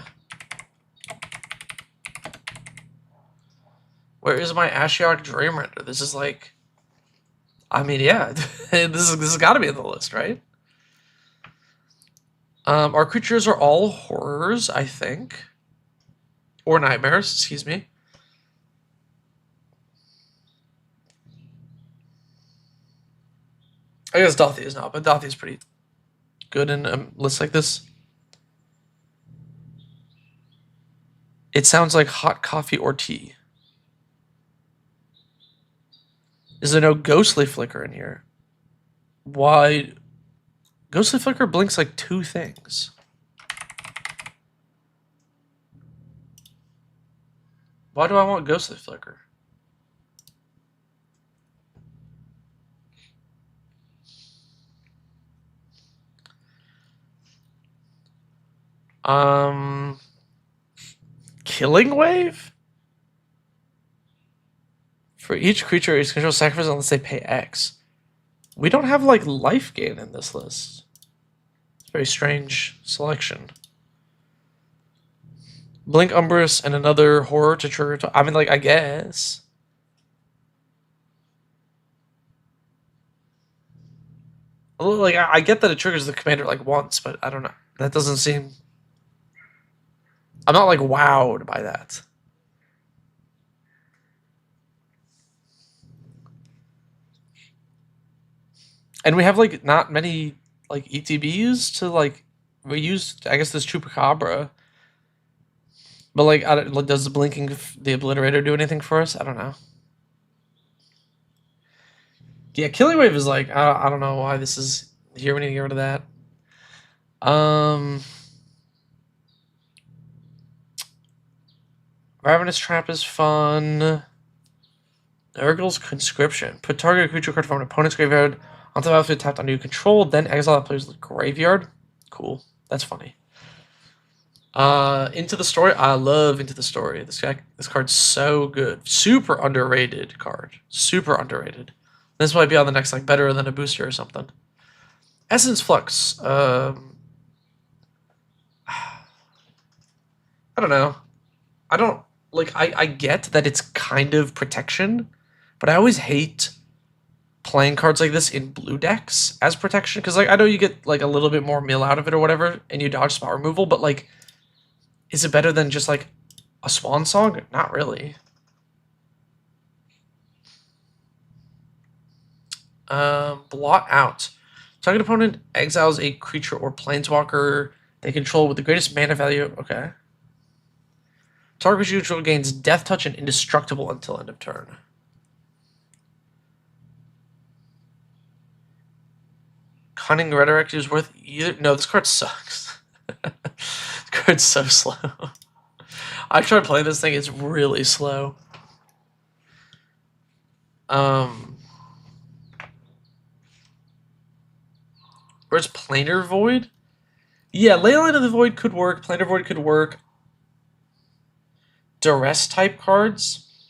Where is my Ashiok Dreamrender? This is like, I mean, yeah, this has got to be in the list, right? Our creatures are all horrors, I think. Or nightmares, excuse me. I guess Dothi is not, but Dothi is pretty good in a list like this. It sounds like hot coffee or tea. Is there no Ghostly Flicker in here? Why? Ghostly Flicker blinks like 2 things. Why do I want Ghostly Flicker? Killing Wave? For each creature is control sacrifice unless they pay X. We don't have like life gain in this list. It's a very strange selection. Blink Umbris and another horror to trigger. I mean, like, I guess. Like, I get that it triggers the commander like once, but I don't know. That doesn't seem. I'm not like wowed by that. And we have like not many like ETBs to like reuse. I guess this Chupacabra. But like, does the blinking the Obliterator do anything for us? I don't know. Yeah, Killing Wave is like, I don't know why this is here. We need to get rid of that. Ravenous Trap is fun. Urgel's Conscription. Put target creature card from an opponent's graveyard onto the battlefield tapped under your control, then exile that player's graveyard. Cool. That's funny. Into the Story. I love Into the Story. This card's so good. Super underrated card. Super underrated. This might be on the next like better than a booster or something. Essence Flux. I don't know. I don't like. I get that it's kind of protection, but I always hate playing cards like this in blue decks as protection because like I know you get like a little bit more mill out of it or whatever, and you dodge spot removal, but like. Is it better than just like a swan song? Not really. Blot out. Target opponent exiles a creature or planeswalker they control with the greatest mana value. Okay. Target creature control gains Death Touch and Indestructible until end of turn. Cunning Rhetoric is worth either. No, this card sucks. This card's so slow. I tried playing this thing, it's really slow. Where's Planar Void? Yeah, Leyline of the Void could work. Planar Void could work. Duress type cards?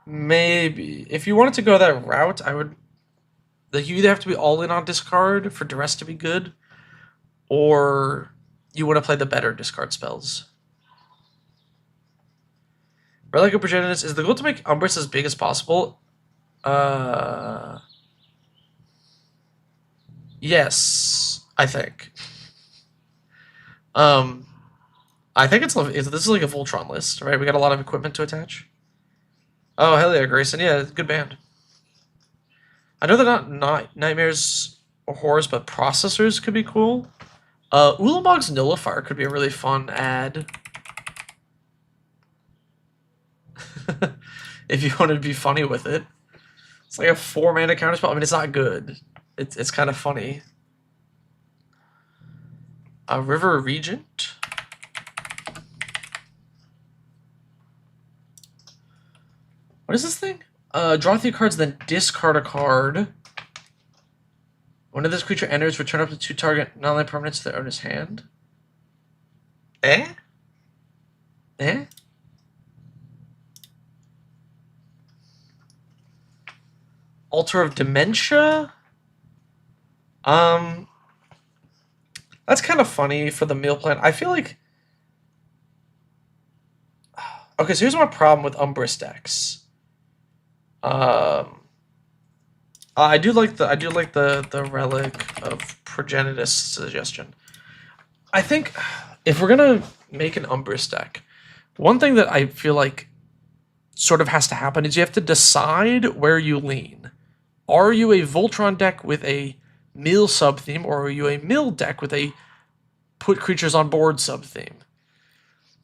Maybe. If you wanted to go that route, I would... Like, you either have to be all in on discard for Duress to be good, or you want to play the better discard spells. Relic of Progenitus, is the goal to make Umbris as big as possible? Yes, I think. I think this is like a Voltron list, right? We got a lot of equipment to attach. Oh, hell yeah, Grayson. Yeah, good band. I know they're not Nightmares or Horrors, but Processors could be cool. Ulamog's Nullifier could be a really fun ad. If you want to be funny with it. It's like a 4-mana counterspell. I mean, it's not good. It's kind of funny. River Regent. What is this thing? Draw 3 cards, then discard a card. Whenever this creature enters, return up to 2 target non-land permanents to their owner's hand. Eh? Eh? Altar of Dementia? That's kind of funny for the meal plan. I feel like... Okay, so here's my problem with Umbris decks. I do like the Relic of Progenitus suggestion. I think if we're gonna make an Umbris deck, one thing that I feel like sort of has to happen is you have to decide where you lean. Are you a Voltron deck with a mill sub-theme, or are you a mill deck with a put creatures on board sub-theme?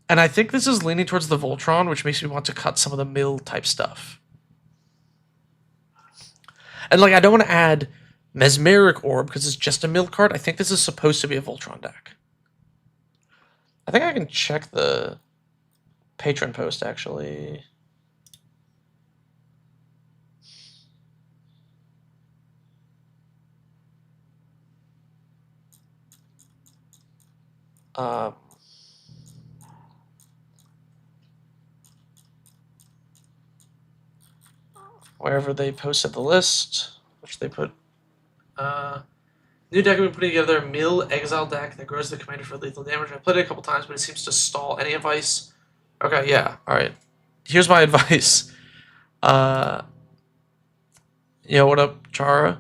And I think this is leaning towards the Voltron, which makes me want to cut some of the mill type stuff. And like, I don't want to add Mesmeric Orb because it's just a mill card. I think this is supposed to be a Voltron deck. I think I can check the Patron post, actually. Wherever they posted the list, which they put, new deck we've been putting together, a mill exile deck that grows the commander for lethal damage. I played it a couple times, but it seems to stall. Any advice? Okay, yeah, all right. Here's my advice. What up, Chara?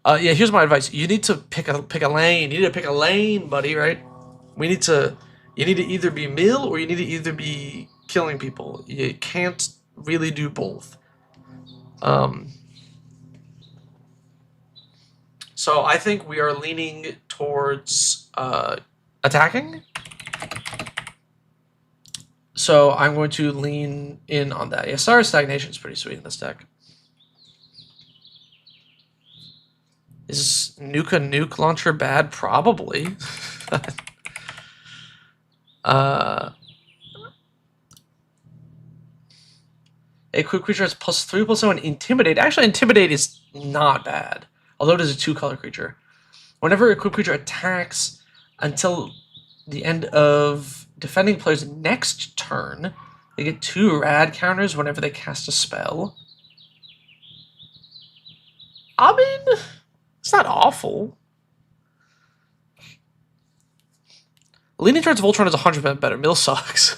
Yeah, here's my advice. You need to pick a lane. You need to pick a lane, buddy. Right? You need to either be mill or you need to either be killing people. You can't really do both. So I think we are leaning towards attacking. So I'm going to lean in on that. Yeah, Star Stagnation is pretty sweet in this deck. Is Nuke Launcher bad? Probably. A quick creature has +3/+0 and Intimidate. Actually, Intimidate is not bad, although it is a 2-color creature. Whenever a quick creature attacks until the end of defending player's next turn, they get 2 rad counters whenever they cast a spell. I mean, it's not awful. Leaning towards Voltron is 100% better. Mill sucks.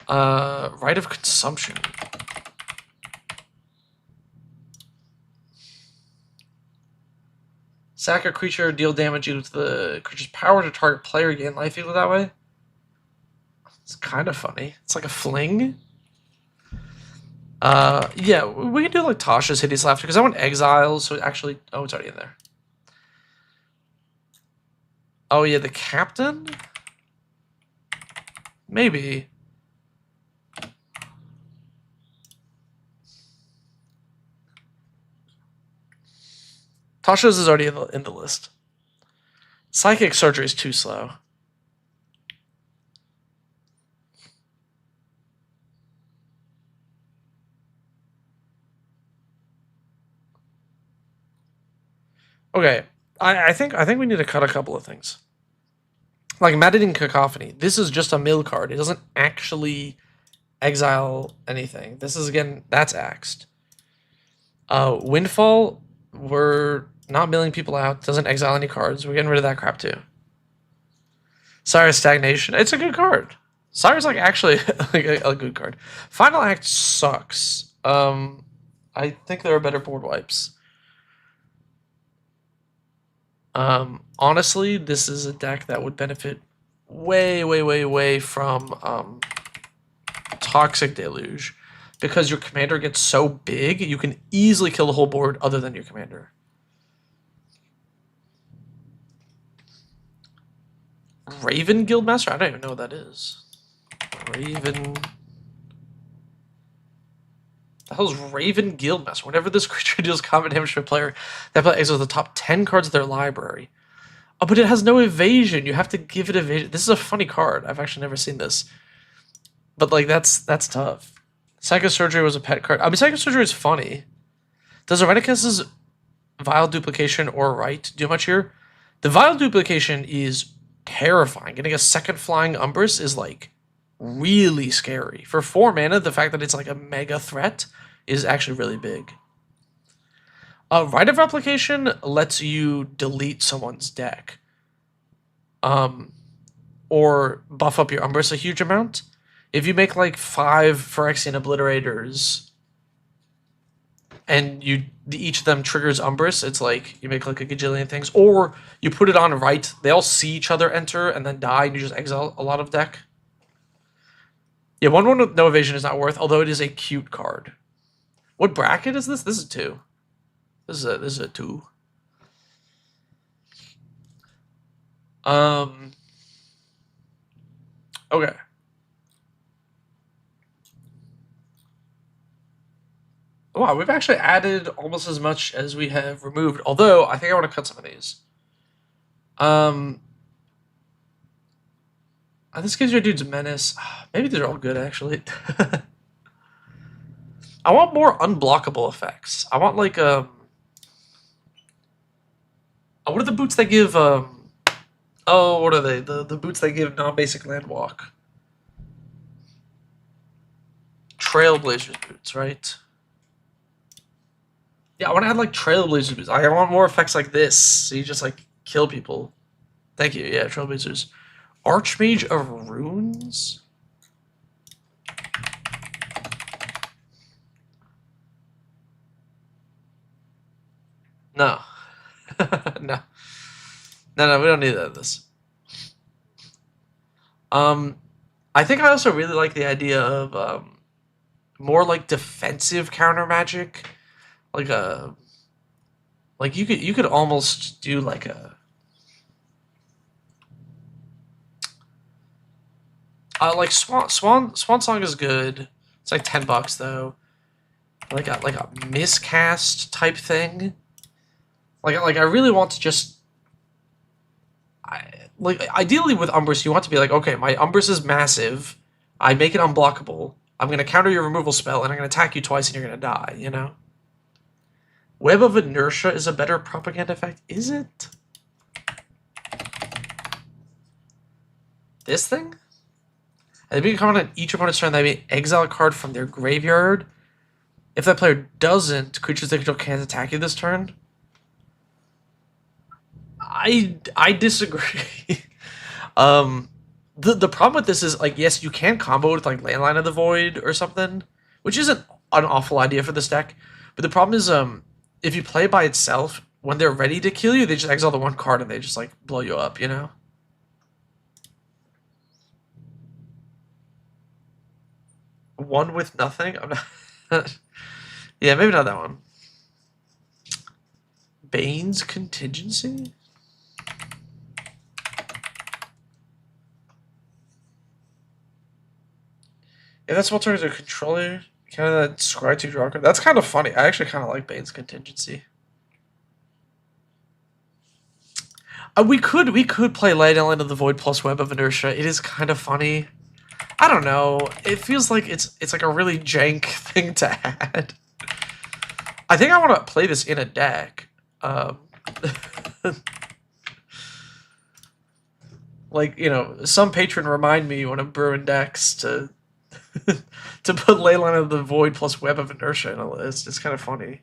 Rite of Consumption. Sack a creature, deal damage equal to the creature's power to target player, gain life equal that way. It's kind of funny. It's like a fling. Yeah, we can do like Tasha's Hideous Laughter because I want Exiles. So actually, oh, it's already in there. Oh yeah, the Captain. Maybe. Tasha's is already in the list. Psychic Surgery is too slow. Okay, I think we need to cut a couple of things. Like Maddening Cacophony. This is just a mill card. It doesn't actually exile anything. This is again that's axed. Windfall, we're not milling people out. Doesn't exile any cards. We're getting rid of that crap too. Sire's Stagnation. It's a good card. Sire's like actually like a good card. Final Act sucks. I think there are better board wipes. Honestly, this is a deck that would benefit way from Toxic Deluge. Because your commander gets so big, you can easily kill the whole board other than your commander. Raven Guildmaster? I don't even know what that is. Raven... The hell's Raven Guildmaster? Whenever this creature deals combat damage to a player, that player exiles the top 10 cards of their library. Oh, but it has no evasion. You have to give it evasion. This is a funny card. I've actually never seen this. But, like, that's tough. Psychic Surgery was a pet card. I mean, Psychic Surgery is funny. Does Irenicus's Vile Duplication or Right do much here? The Vile Duplication is terrifying. Getting a second flying Umbris is, like, really scary. For 4 mana, the fact that it's, like, a mega threat is actually really big. Rite of Replication lets you delete someone's deck. Or buff up your Umbris a huge amount. If you make like 5 Phyrexian Obliterators and each of them triggers Umbris, it's like you make like a gajillion things. Or you put it on right, they all see each other enter and then die and you just exile a lot of deck. Yeah, 1/1 with no evasion is not worth, although it is a cute card. What bracket is this? This is 2. This is a 2. Okay. Wow, we've actually added almost as much as we have removed, although I think I want to cut some of these. This gives your dude's menace. Maybe these are all good, actually. I want more unblockable effects. I want, like, what are the boots that give, oh, what are they? The boots that give non-basic land walk. Trailblazers boots, right? Yeah, I want to add, like, Trailblazers boots. I want more effects like this, so you just, like, kill people. Thank you, yeah, Trailblazers. Archmage of Runes? No. No. No, we don't need that in this. I think I also really like the idea of more like defensive counter magic. Like you could almost do like a like Swan Song is good. It's like $10 though. Like a miscast type thing. Like I really want to just ideally with Umbris you want to be like, okay, my Umbris is massive. I make it unblockable. I'm gonna counter your removal spell and I'm gonna attack you twice and you're gonna die, you know? Web of Inertia is a better propaganda effect. Is it? This thing? At the beginning of combat on each opponent's turn, they may exile a card from their graveyard. If that player doesn't, creatures they control can't attack you this turn. I disagree. The problem with this is, like, yes, you can combo with, like, Landline of the Void or something, which isn't an awful idea for this deck. But the problem is, if you play by itself, when they're ready to kill you, they just exile the one card and they just, like, blow you up, you know? One with nothing? I'm not... Yeah, maybe not that one. Bane's Contingency? If that's what turns a controller, kind of that scry 2 draw card. That's kind of funny. I actually kind of like Bane's Contingency. We could play Light Element of the Void plus Web of Inertia. It is kind of funny. I don't know. It feels like it's like a really jank thing to add. I think I want to play this in a deck. Like, you know, some patron remind me when I'm brewing decks to to put Leyline of the Void plus Web of Inertia in a list. It's kind of funny.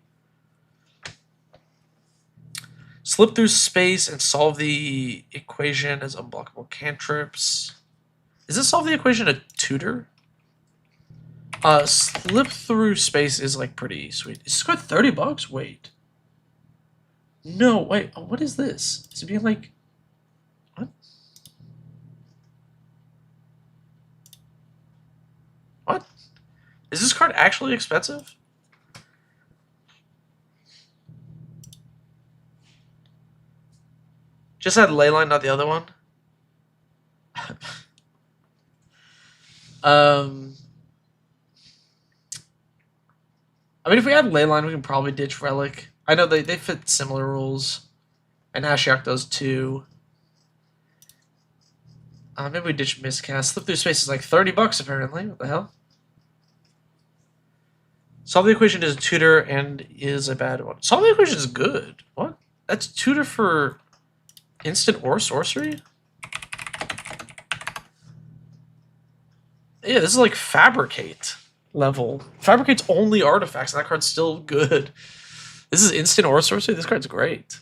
Slip through space and solve the equation as unblockable cantrips. Is this solve the equation a tutor? Slip through space is like pretty sweet. It's got $30. Wait. No, wait. What is this? Is it being like... What? What? Is this card actually expensive? Just had Leyline, not the other one. I mean, if we add Leyline, we can probably ditch Relic. I know they fit similar rules. And Ashiok does too. Maybe we ditch Miscast. Slip through space is like $30 apparently. What the hell? Solve the equation is a tutor and is a bad one. Solve the equation is good. What? That's tutor for instant or sorcery? Yeah, this is like Fabricate level. Fabricate's only artifacts, and that card's still good. This is instant or sorcery? This card's great.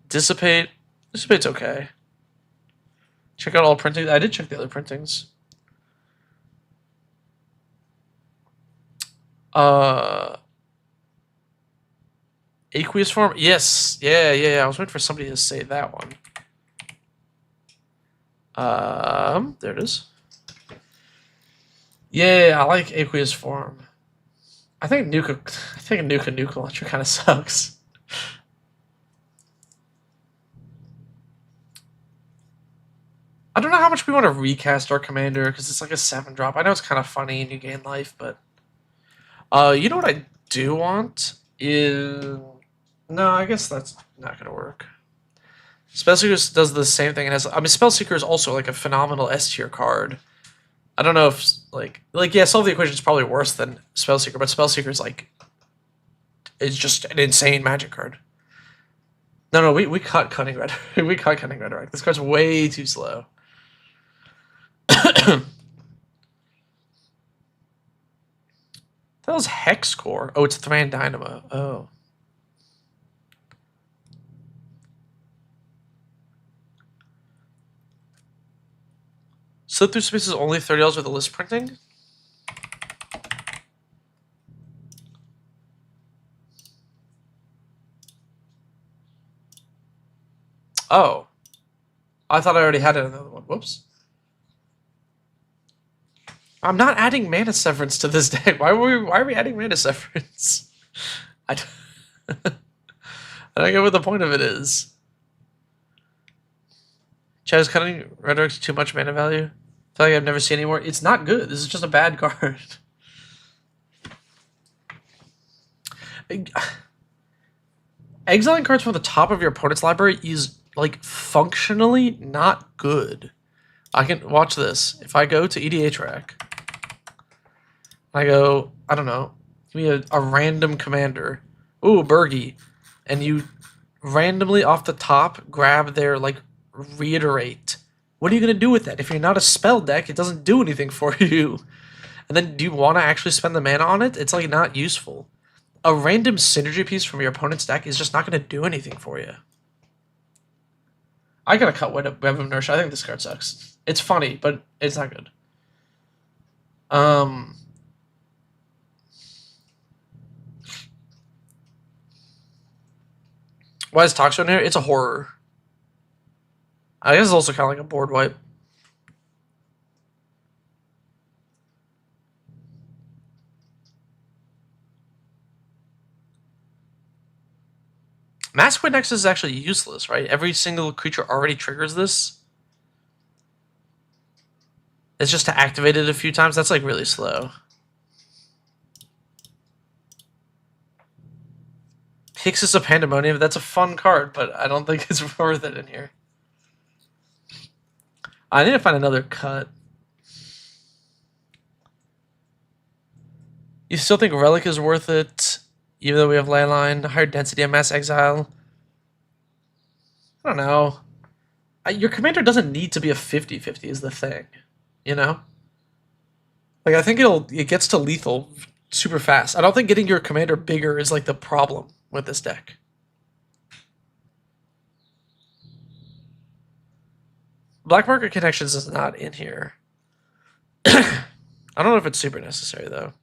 Dissipate. Dissipate's okay. Check out all printings. I did check the other printings. Aqueous Form? Yes. Yeah. I was waiting for somebody to say that one. There it is. Yeah, I like Aqueous Form. I think Nuka Launcher kind of sucks. I don't know how much we want to recast our commander because it's like a 7-drop. I know it's kind of funny and you gain life, but you know what I do want is no. I guess that's not gonna work. Spellseeker does the same thing. Spellseeker is also like a phenomenal S tier card. I don't know if like yeah, Solve the Equation is probably worse than Spellseeker, but Spellseeker is like it's just an insane magic card. No, we cut Cunning Rhetoric. We cut Cunning Rhetoric. This card's way too slow. That was Hex Core. Oh, it's Thran Dynamo. Oh. Slip through space is only $30 with the list printing? Oh. I thought I already had another one. Whoops. I'm not adding Mana Severance to this deck. Why are we adding Mana Severance? I don't get what the point of it is. Chaz, Cunning Rhetoric's too much mana value. I feel like I've never seen anymore. It's not good. This is just a bad card. Exiling cards from the top of your opponent's library is, like, functionally not good. I can watch this. If I go to EDH Rack, I go, I don't know, give me a random commander. Ooh, Bergie. And you randomly off the top grab their, like, Reiterate. What are you going to do with that? If you're not a spell deck, it doesn't do anything for you. And then do you want to actually spend the mana on it? It's, like, not useful. A random synergy piece from your opponent's deck is just not going to do anything for you. I gotta cut Web of Inertia. I think this card sucks. It's funny, but it's not good. Why is Toxo in here? It's a horror. I guess it's also kind of like a board wipe. Masquerade Nexus is actually useless, right? Every single creature already triggers this. It's just to activate it a few times. That's like really slow. Pixis of Pandemonium. That's a fun card, but I don't think it's worth it in here. I need to find another cut. You still think Relic is worth it, even though we have Landline, higher density and Mass Exile? I don't know. Your commander doesn't need to be a 50-50 is the thing, you know? Like, I think it gets to lethal super fast. I don't think getting your commander bigger is, like, the problem with this deck. Black Market Connections is not in here. I don't know if it's super necessary, though.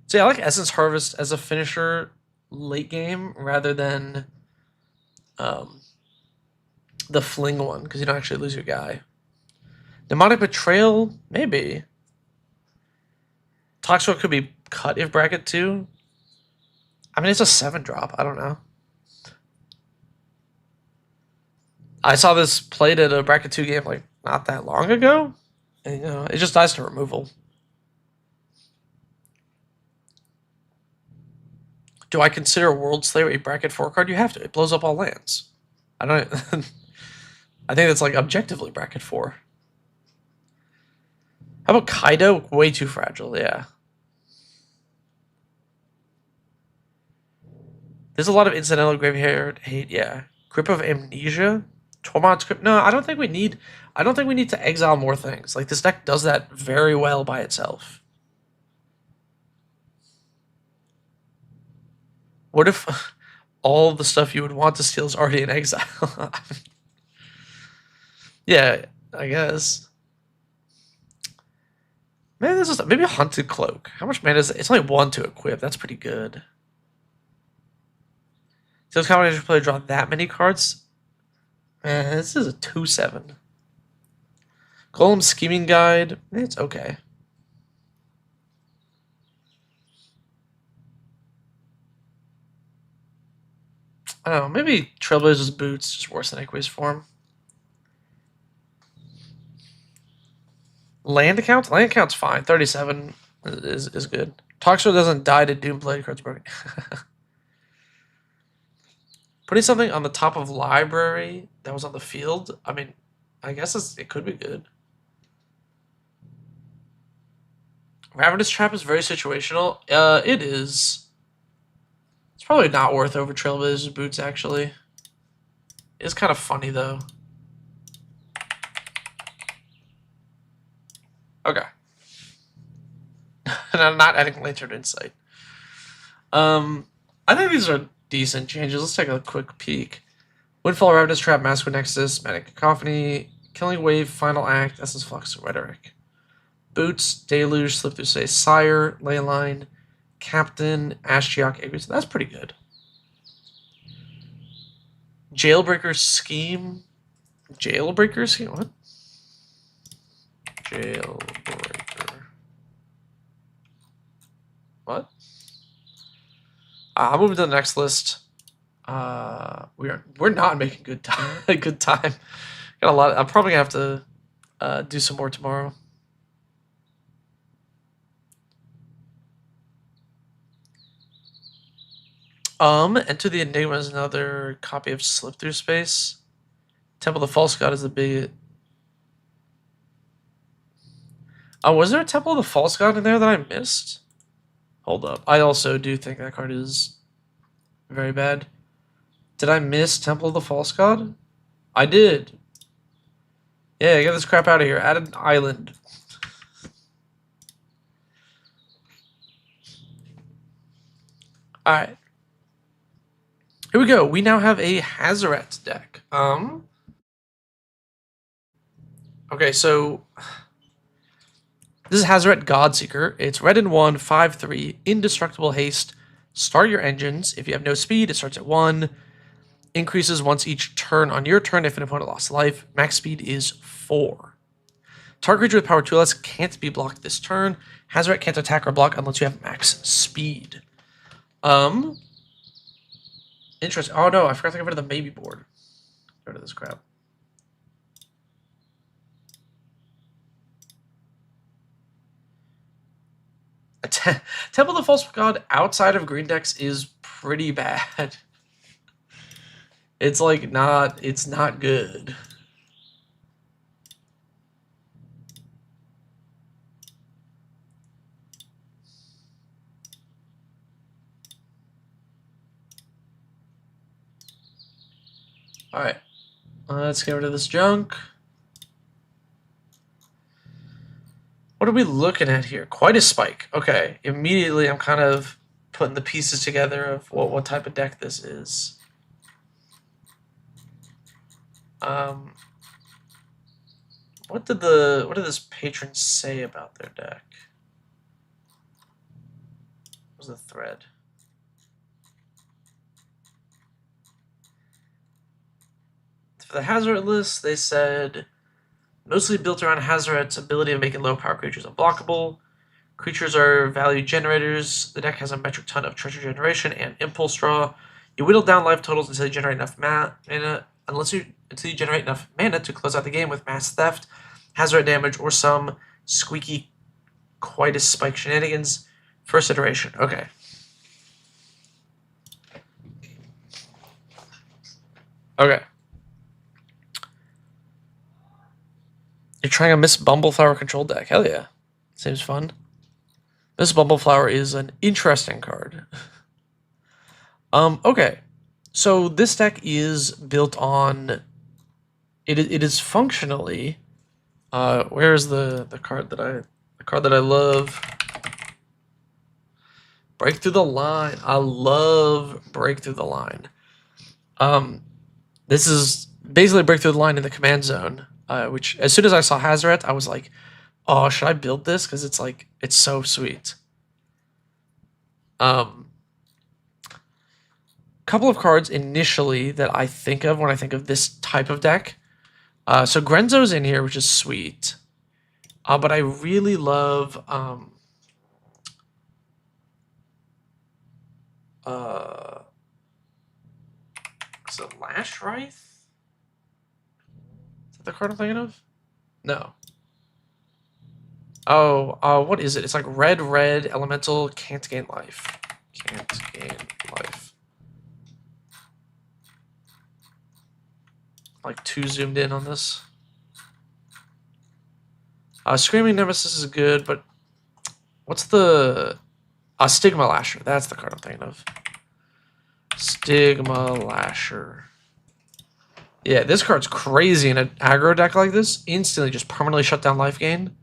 See, I like Essence Harvest as a finisher late game rather than the Fling one, because you don't actually lose your guy. Mnemonic Betrayal, maybe. Toxtrot could be cut if bracket 2. I mean, it's a 7-drop. I don't know. I saw this played at a bracket 2 game like not that long ago, and you know, it just dies to removal. Do I consider World Slayer a bracket 4 card? You have to. It blows up all lands. I don't. I think that's like objectively bracket 4. How about Kaido? Way too fragile. Yeah. There's a lot of incidental graveyard hate. Yeah. Grip of Amnesia. Tormod's Grip. No, I don't think we need. I don't think we need to exile more things. Like this deck does that very well by itself. What if all the stuff you would want to steal is already in exile? Yeah, I guess. Maybe this is maybe a Hunted Cloak. How much mana is it? It's only 1 to equip. That's pretty good. Steals combination player draw that many cards. This is a 2/7. Golem Scheming Guide. It's okay. I don't know, maybe Trailblazer's Boots just worse than Aqueous Form. Land account? Land account's fine. 37 is good. Toxtrot doesn't die to Doomblade. Card's broken. Putting something on the top of library that was on the field, I mean, I guess it could be good. Ravenous Trap is very situational. It is. It's probably not worth over Trailblazer's Boots, actually. It's kind of funny, though. Okay. And I'm not adding Lantern Insight. I think these are decent changes. Let's take a quick peek. Windfall, Ravenous Trap, Masquerade Nexus, Manic Cacophony, Killing Wave, Final Act, Essence Flux, Rhetoric. Boots, Deluge, Slip Through Say, Sire, Leyline, Captain, Ashiok, Aegis. That's pretty good. Jailbreaker Scheme. Jailbreaker Scheme? What? Jailbreaker. What? I'll move to the next list. We're not making good time. Good time. Got a lot. I'm probably gonna have to do some more tomorrow. Enter the Enigma is another copy of Slip Through Space. Temple of the False God is the big. Oh, was there a Temple of the False God in there that I missed? Hold up. I also do think that card is very bad. Did I miss Temple of the False God? I did. Yeah, get this crap out of here. Add an island. Alright. Here we go. We now have a Hazeret deck. Okay, so this is Hazeret Godseeker. It's red and 1, 5/3, indestructible haste. Start your engines. If you have no speed, it starts at 1. Increases once each turn on your turn if an opponent lost life. Max speed is 4. Target creature with power 2 less can't be blocked this turn. Hazeret can't attack or block unless you have max speed. Interesting. Oh no, I forgot to get rid of the maybe board. Get rid of this crap. Temple of the False God outside of green decks is pretty bad. It's like it's not good. Alright. Let's get rid of this junk. What are we looking at here? Quite a spike. Okay. Immediately I'm kind of putting the pieces together of what type of deck this is. What did this patron say about their deck? What was the thread? For the Hazeret list, they said mostly built around Hazeret's ability of making low power creatures unblockable. Creatures are value generators. The deck has a metric ton of treasure generation and impulse draw. You whittle down life totals until you generate enough mana, until you generate enough mana to close out the game with mass theft, Hazeret damage, or some squeaky Quietus spike shenanigans. First iteration. Okay. Okay. You're trying a Miss Bumbleflower control deck. Hell yeah. Seems fun. Miss Bumbleflower is an interesting card. Okay. So this deck is built on... It is functionally... where's the card that I love? Break Through the Line. I love Break Through the Line. This is basically Break Through the Line in the command zone. Which, as soon as I saw Hazeret, I was like, oh, should I build this? Because it's like, it's so sweet. Couple of cards initially that I think of when I think of this type of deck. So Grenzo's in here, which is sweet. But I really love... is it Lash Wraith? The card I'm thinking of? No. Oh, what is it? It's like red elemental, can't gain life. Can't gain life. Like too zoomed in on this. Screaming Nemesis is good, but what's the Stigma Lasher? That's the card I'm thinking of. Stigma Lasher. Yeah, this card's crazy in an aggro deck like this. Instantly just permanently shut down life gain.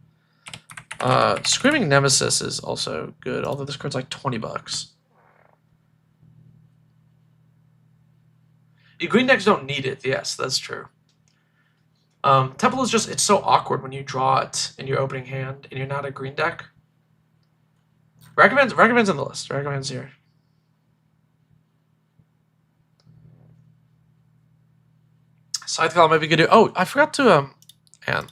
Screaming Nemesis is also good, although this card's like $20. Your green decks don't need it. Yes, that's true. Temple is just, it's so awkward when you draw it in your opening hand and you're not a green deck. Recommends in the list. Recommends here. Scytheclaw might be good. Oh, I forgot to and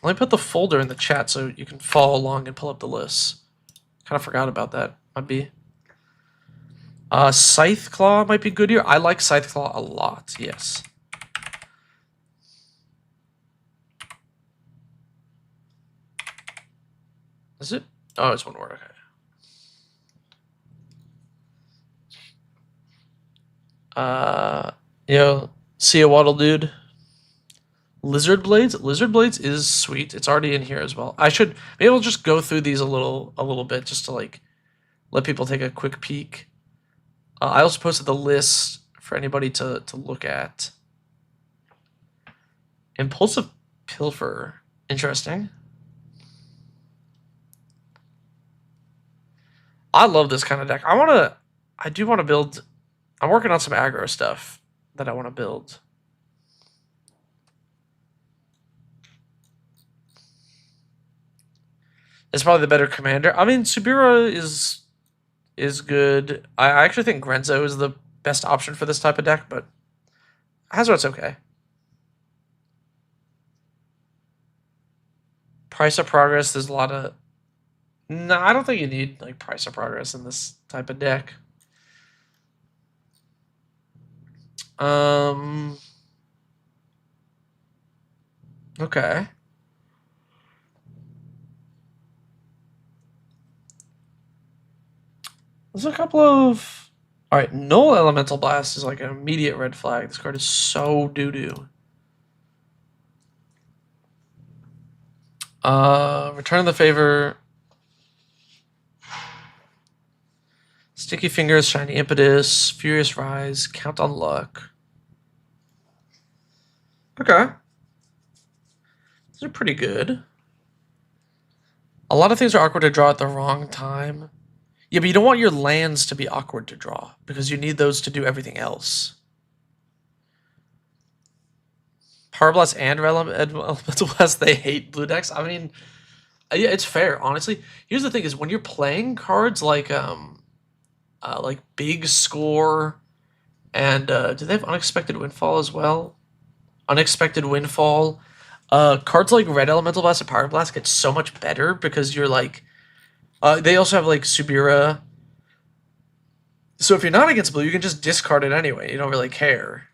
let me put the folder in the chat so you can follow along and pull up the lists. Kind of forgot about that. Might be. Scytheclaw might be good here. I like Scytheclaw a lot. Yes. Is it? Oh, it's one word. Okay. See a Waddle Dude. Lizard Blades. Lizard Blades is sweet. It's already in here as well. Maybe we'll just go through these a little bit just to like let people take a quick peek. I also posted the list for anybody to look at. Impulsive Pilfer. Interesting. I love this kind of deck. I do want to build. I'm working on some aggro stuff that I want to build. It's probably the better commander. I mean, Subira is good. I actually think Grenzo is the best option for this type of deck, but Hazeret's okay. Price of Progress, there's a lot of... No, I don't think you need, like, Price of Progress in this type of deck. Okay. There's a couple of... Alright, Null Elemental Blast is like an immediate red flag. This card is so doo-doo. Return the Favor. Sticky Fingers, Shiny Impetus, Furious Rise, Count on Luck. Okay. These are pretty good. A lot of things are awkward to draw at the wrong time. Yeah, but you don't want your lands to be awkward to draw, because you need those to do everything else. Power Blast and Elemental Blast, they hate blue decks. I mean, yeah, it's fair, honestly. Here's the thing is, when you're playing cards like Big Score, and do they have Unexpected Windfall as well? Unexpected Windfall. Cards like Red Elemental Blast and Power Blast get so much better because you're like... they also have like Subira. So if you're not against blue, you can just discard it anyway. You don't really care.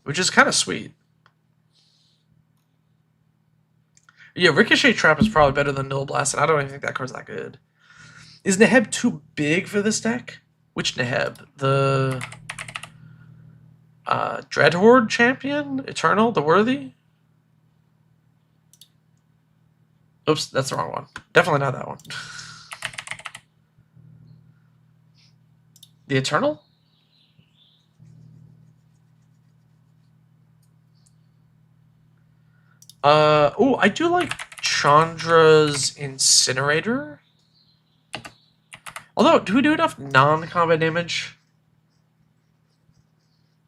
Which is kind of sweet. Yeah, Ricochet Trap is probably better than Null Blast, and I don't even think that card's that good. Is Neheb too big for this deck? Which Neheb? The Dreadhorde champion? Eternal? The Worthy? Oops, that's the wrong one. Definitely not that one. The Eternal? Oh, I do like Chandra's Incinerator. Although, do we do enough non-combat damage?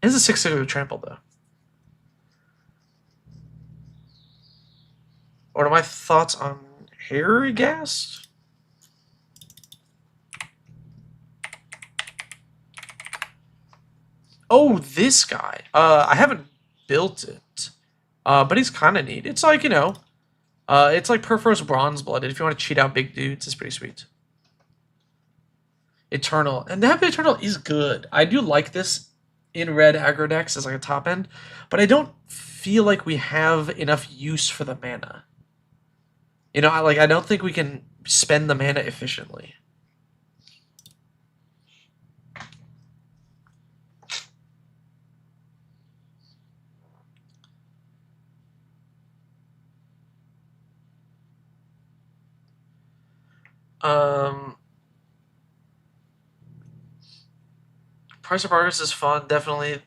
It is a 6/6 with trample, though. What are my thoughts on Harry Gas? Oh, this guy. I haven't built it. But he's kind of neat. It's like, you know, it's like Perforos Bronze Blooded. If you want to cheat out big dudes, it's pretty sweet. Eternal. And that Eternal is good. I do like this in red aggro decks as like a top end, but I don't feel like we have enough use for the mana. You know, I don't think we can spend the mana efficiently. Price of Progress is fun, definitely.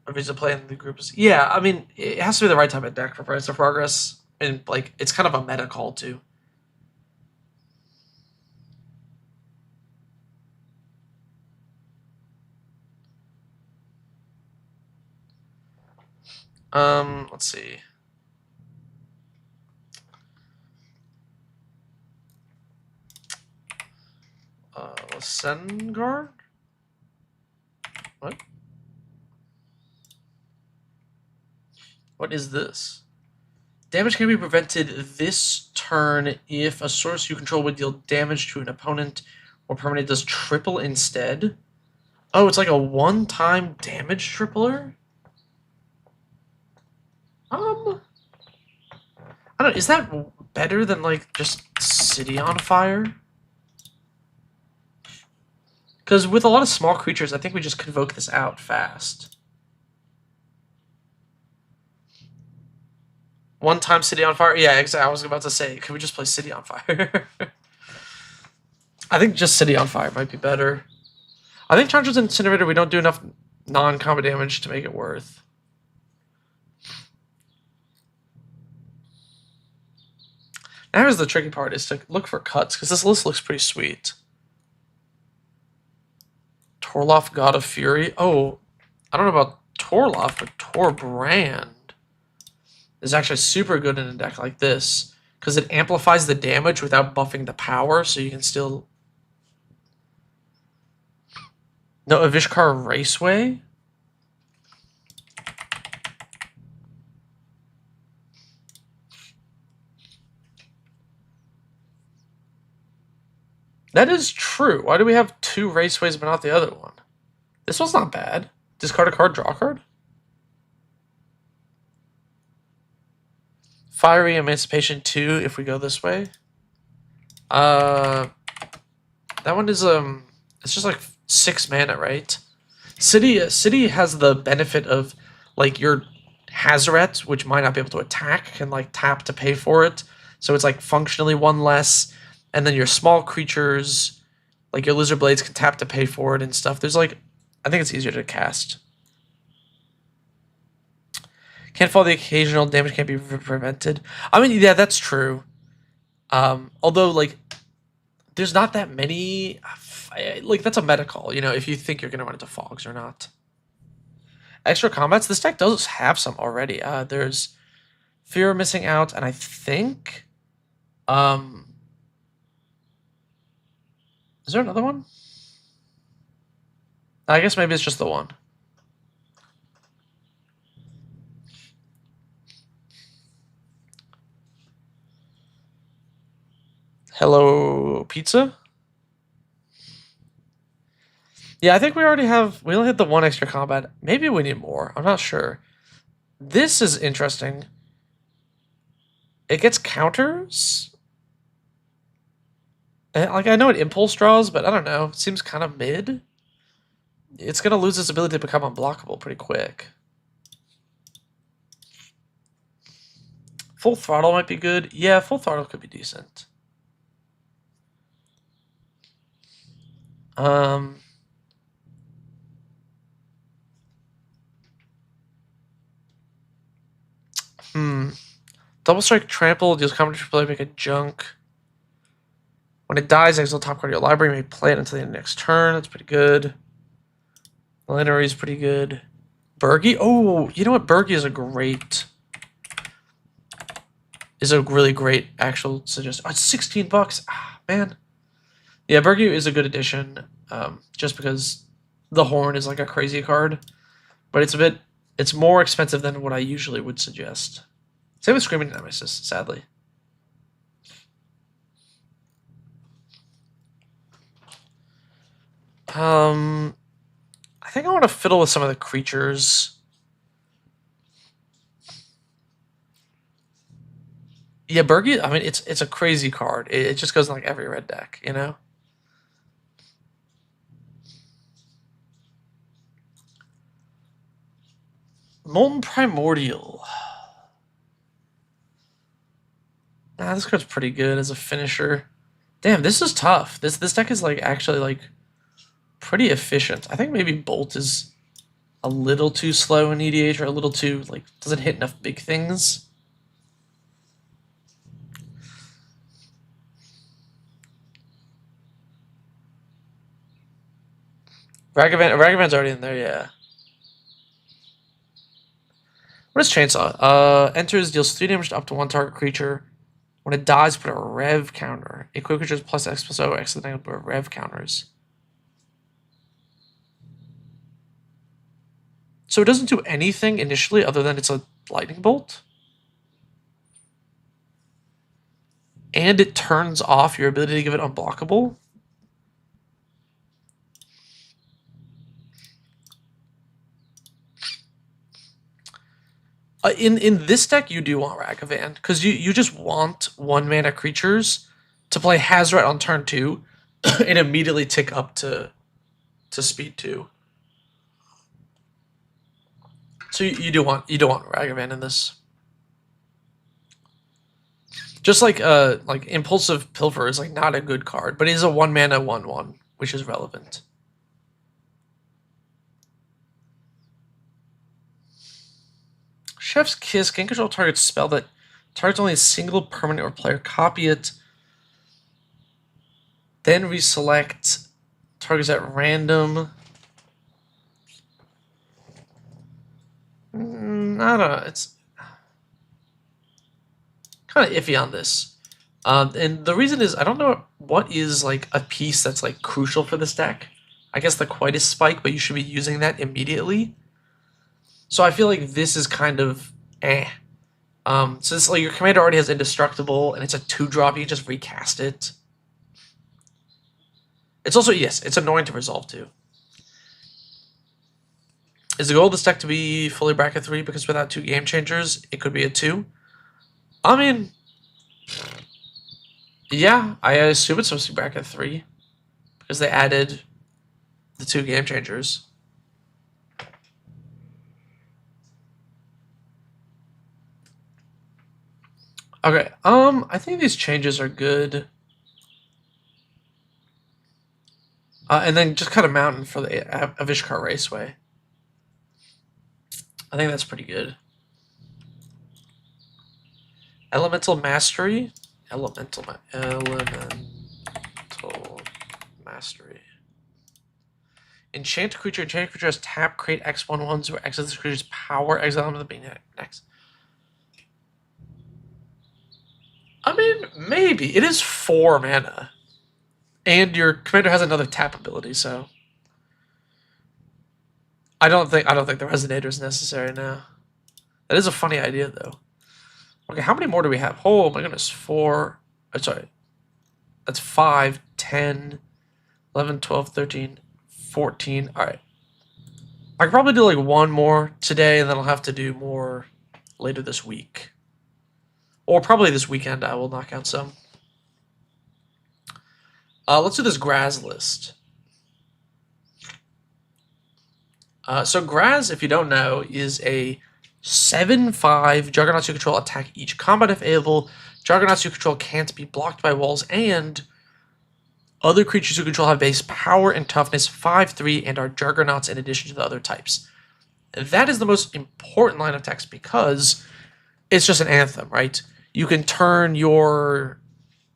A reason to play in the group is... Yeah, I mean, it has to be the right type of deck for Price of Progress. And, like, it's kind of a meta call, too. Let's see. Sengard? What? What is this? Damage can be prevented this turn if a source you control would deal damage to an opponent or permanent does triple instead. Oh, it's like a one-time damage tripler? I don't know, is that better than, like, just City on Fire? Because with a lot of small creatures, I think we just convoke this out fast. One time City on Fire? Yeah, exactly. I was about to say, could we just play City on Fire? I think just City on Fire might be better. I think Chandra's Incinerator, we don't do enough non-combat damage to make it worth. Now here's the tricky part, is to look for cuts, because this list looks pretty sweet. Torloff, God of Fury. Oh, I don't know about Torloff, but Torbrand is actually super good in a deck like this, because it amplifies the damage without buffing the power, so you can still... No, Avishkar Raceway? That is true. Why do we have 2 raceways but not the other one? This one's not bad. Discard a card, draw a card. Fiery Emancipation 2 if we go this way. That one is it's just like 6 mana, right? City has the benefit of like your Hazeret, which might not be able to attack, can like tap to pay for it. So it's like functionally 1 less. And then your small creatures, like your Lizard Blades, can tap to pay for it and stuff. There's like, I think it's easier to cast. Can't fall the occasional, damage can't be prevented. I mean, yeah, that's true. Although, like, there's not that many, like, that's a meta call, you know, if you think you're going to run into fogs or not. Extra combats, this deck does have some already. There's Fear of Missing Out, and I think, is there another one? I guess maybe it's just the one. Hello, pizza? Yeah, I think we only hit the 1 extra combat. Maybe we need more. I'm not sure. This is interesting. It gets counters. And, like, I know it impulse draws, but I don't know. It seems kind of mid. It's going to lose its ability to become unblockable pretty quick. Full Throttle might be good. Yeah, Full Throttle could be decent. Double Strike Trample deals combat to play, make a junk. When it dies, exile top card of your library. You may play it until the next turn. That's pretty good. Lineary is pretty good. Bergie? Oh, you know what? Bergie is a really great actual suggestion. Oh, it's $16. Ah, man. Yeah, Bergie is a good addition. Just because the Horn is like a crazy card. But it's more expensive than what I usually would suggest. Same with Screaming Nemesis, sadly. I think I want to fiddle with some of the creatures. Yeah, Bergie, I mean, it's a crazy card. It just goes in like every red deck, you know? Molten Primordial. Nah, this card's pretty good as a finisher. Damn, this is tough. This deck is like actually like pretty efficient. I think maybe Bolt is a little too slow in EDH or a little too like doesn't hit enough big things. Ragavan's already in there, yeah. What is Chainsaw? Enters, deals 3 damage to up to 1 target creature. When it dies, put a rev counter. Equip creatures plus X plus O, X to the negative rev counters. So it doesn't do anything initially other than it's a lightning bolt. And it turns off your ability to give it unblockable. In this deck, you do want Ragavan, because you just want 1-mana creatures to play Hazeret on turn 2 and immediately tick up to speed 2. So you do want Ragavan in this. Just like Impulsive Pilfer is like not a good card, but it is a 1-mana 1/1, which is relevant. Chef's Kiss can control target spell that targets only a single permanent or player. Copy it. Then reselect targets at random. I don't know. It's kind of iffy on this. And the reason is I don't know what is like a piece that's like crucial for this deck. I guess the Quitus Spike, but you should be using that immediately. So I feel like this is kind of since like your commander already has Indestructible and it's a 2-drop, you just recast it. It's also, yes, it's annoying to resolve too. Is the goal of this deck to be fully bracket 3? Because without 2 game changers, it could be a 2. I mean, yeah, I assume it's supposed to be bracket 3. Because they added the 2 game changers. Okay, I think these changes are good. And then just cut a mountain for the Avishkar Raceway. I think that's pretty good. Elemental Mastery? Elemental Mastery. Enchant creature has tap, create X1/1s where X is this creature's power, exile them to the being next. I mean, maybe. It is 4 mana. And your commander has another tap ability, so I don't think the Resonator is necessary now. That is a funny idea though. Okay, how many more do we have? Oh my goodness, 4. Sorry. That's 5, 10, 11, 12, 13, 14. Alright. I could probably do like 1 more today, and then I'll have to do more later this week. Or probably this weekend I will knock out some. Let's do this Grazz list. So Grazz, if you don't know, is a 7/5 Juggernauts you control attack each combat if able. Juggernauts you control can't be blocked by walls, and other creatures you control have base power and toughness 5/3 and are Juggernauts in addition to the other types. That is the most important line of text because it's just an anthem, right? You can turn your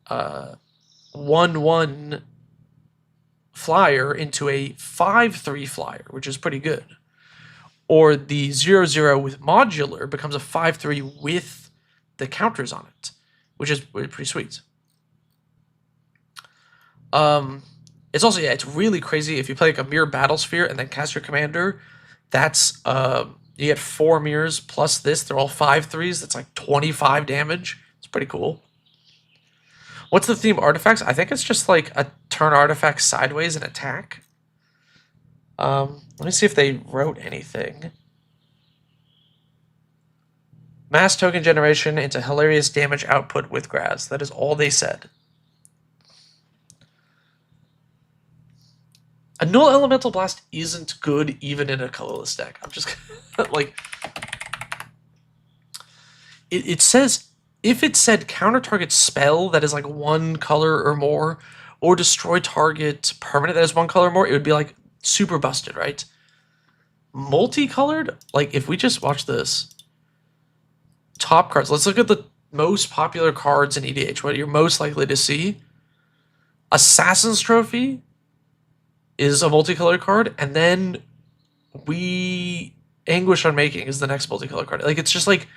1/1 flyer into a 5/3 flyer, which is pretty good. Or the 0/0 with modular becomes a 5/3 with the counters on it, which is pretty sweet. It's also, yeah, it's really crazy if you play like a mirror battle sphere and then cast your commander. That's you get 4 mirrors plus this. They're all 5/3s. That's like 25 damage. It's pretty cool. What's the theme artifacts? I think it's just like a turn artifact sideways and attack. Let me see if they wrote anything. Mass token generation into hilarious damage output with Grazz. That is all they said. A null elemental blast isn't good even in a colorless deck. I'm just like, it says, if it said counter target spell that is like 1 color or more, or destroy target permanent that is 1 color or more, it would be like super busted, right? Multicolored, like if we just watch this, top cards, let's look at the most popular cards in EDH, what you're most likely to see. Assassin's Trophy is a multicolored card, and then We Anguish Unmaking is the next multicolored card. Like, it's just like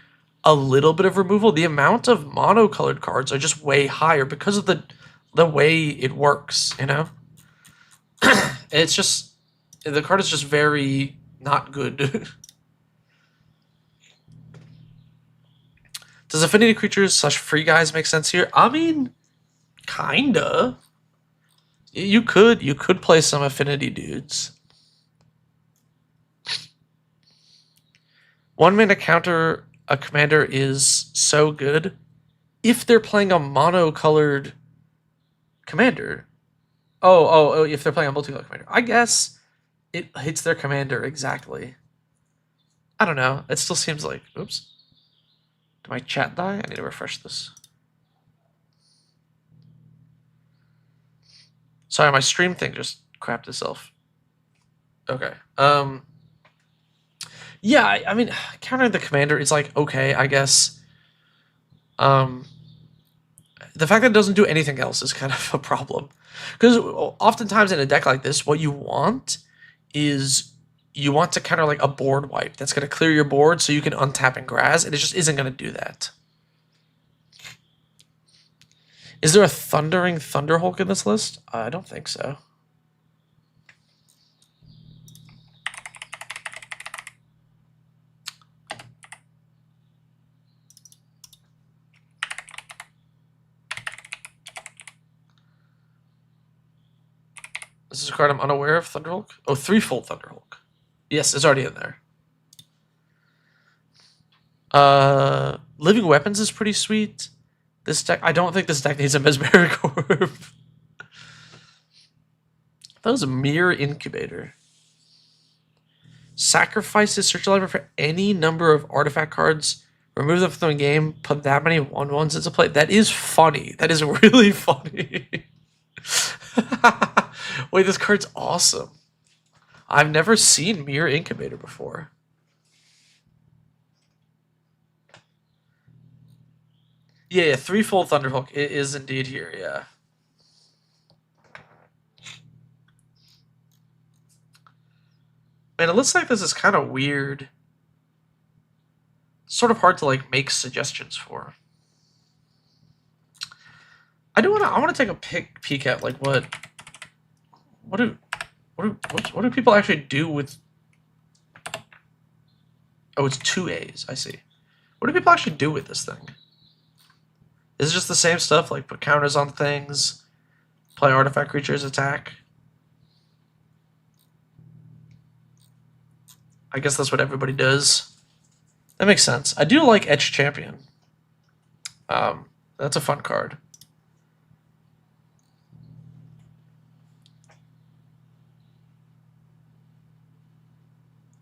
a little bit of removal. The amount of monocolored cards are just way higher because of the way it works, you know? It's just, the card is just very not good. Does affinity creatures / free guys make sense here? I mean, kinda. You could play some affinity dudes. 1 mana counter a commander is so good if they're playing a monocolored commander. Oh, if they're playing a multicolored commander. I guess it hits their commander exactly. I don't know. It still seems like, oops. Did my chat die? I need to refresh this. Sorry, my stream thing just crapped itself. Okay. Yeah, I mean, countering the commander is like, okay, I guess. The fact that it doesn't do anything else is kind of a problem. Because oftentimes in a deck like this, what you want is you want to counter like a board wipe that's going to clear your board so you can untap and Grazz, and it just isn't going to do that. Is there a Thundering Thunderhulk in this list? I don't think so. This is a card I'm unaware of. Thunderhulk. Oh, threefold Thunderhulk. Yes, it's already in there. Living Weapons is pretty sweet. This deck, I don't think this deck needs a Mesmeric Orb. That was a Mirror Incubator. Sacrifice this search library for any number of artifact cards. Remove them from the game. Put that many 1/1s into play. That is funny. That is really funny. Wait, this card's awesome. I've never seen Mirror Incubator before. Yeah, threefold Thunderhulk. It is indeed here, yeah. Man, it looks like this is kind of weird. Sort of hard to like make suggestions for. I want to take a peek at like what do people actually do with? Oh, it's 2 A's. I see. What do people actually do with this thing? Is it just the same stuff, like put counters on things, play artifact creatures, attack? I guess that's what everybody does. That makes sense. I do like Etched Champion. That's a fun card.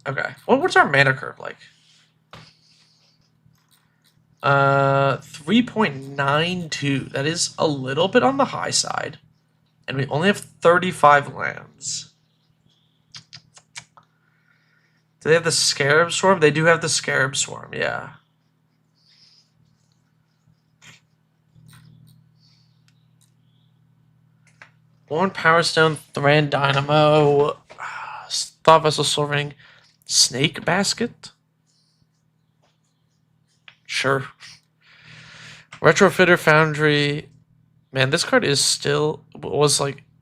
Okay. Well, what's our mana curve like? 3.92. That is a little bit on the high side. And we only have 35 lands. Do they have the Scarab Swarm? They do have the Scarab Swarm, yeah. One Power Stone, Thran Dynamo, Thought Vessel Soaring, Snake Basket. Sure. Retrofitter Foundry. Man, this card is still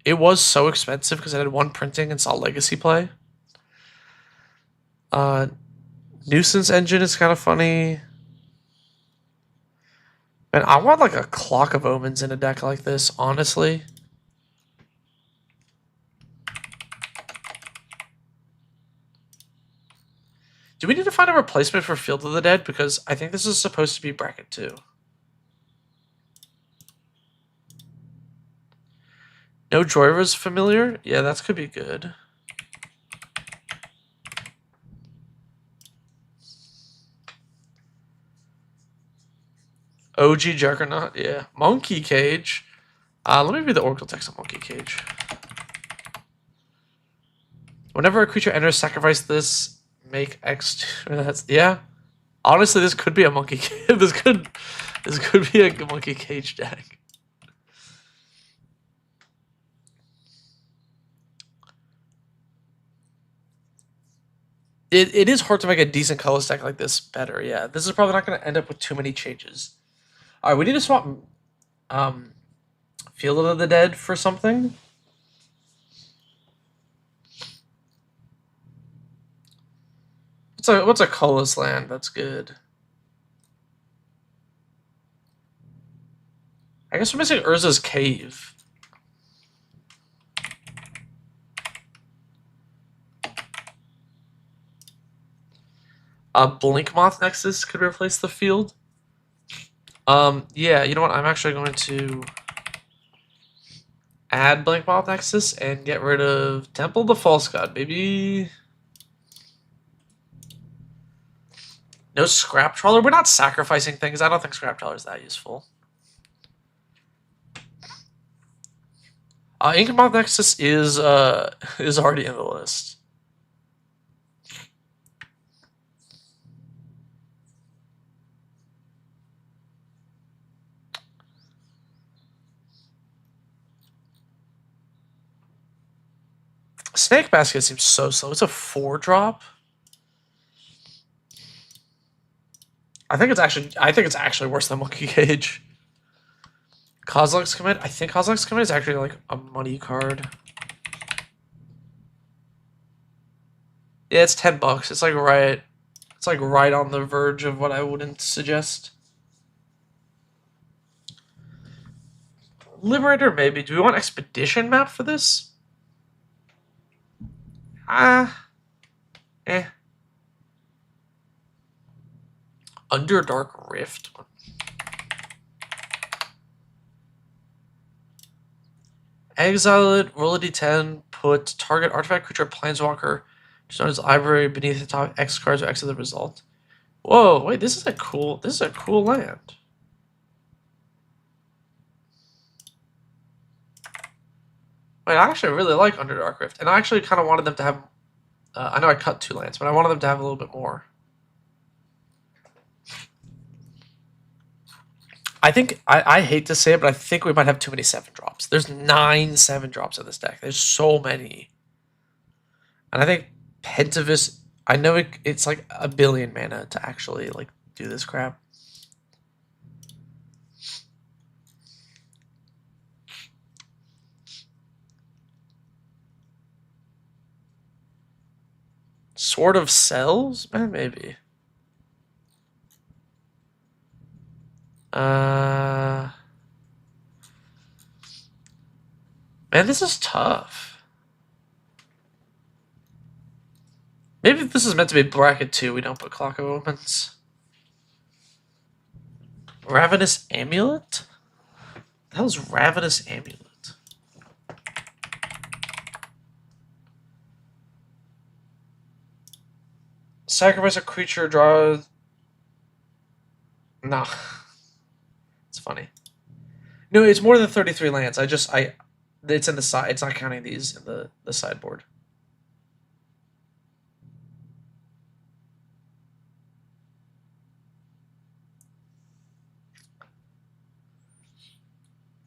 it was so expensive because it had one printing and saw Legacy play. Nuisance Engine is kind of funny. Man, I want like a Clock of Omens in a deck like this, honestly. Do we need to find a replacement for Field of the Dead? Because I think this is supposed to be bracket 2. No Joyra's familiar? Yeah, that could be good. OG Juggernaut, yeah. Monkey Cage. Let me read the Oracle text on Monkey Cage. Whenever a creature enters, sacrifice this, make X. That's yeah. Honestly, this could be a Monkey Cage. This could be a Monkey Cage deck. It is hard to make a decent colorless deck like this better, yeah. This is probably not going to end up with too many changes. Alright, we need to swap Field of the Dead for something. What's a colorless land that's good? I guess we're missing Urza's Cave. Blinkmoth Nexus could replace the field. Yeah, you know what? I'm actually going to add Blinkmoth Nexus and get rid of Temple of the False God, baby. No Scrap Trawler. We're not sacrificing things. I don't think Scrap Trawler is that useful. Inkmoth Nexus is already in the list. Snake Basket seems so slow. It's a 4-drop. I think it's actually worse than Monkey Cage. Kozilek's Commit. I think Kozilek's Commit is actually like a money card. Yeah, it's $10. It's like right on the verge of what I wouldn't suggest. Liberator, maybe. Do we want Expedition map for this? Eh. Underdark Rift. Exile it, roll a d10, put target artifact, creature, planeswalker, just known as library beneath the top X cards or X of the result. Whoa, wait, this is a cool land. Wait, I actually really like Underdark Rift, and I actually kind of wanted them to have. I know I cut 2 lands, but I wanted them to have a little bit more. I think I hate to say it, but I think we might have too many 7-drops. There's 9 7-drops in this deck. There's so many, and I think Pentavis. I know it's like a billion mana to actually like do this crap. Sword of Cells? Maybe. Man, this is tough. Maybe this is meant to be bracket 2. We don't put Clock of Omens. Ravenous Amulet? The hell is Ravenous Amulet? Sacrifice a creature, draw. No. It's funny. No, it's more than 33 lands. It's in the side. It's not counting these in the sideboard.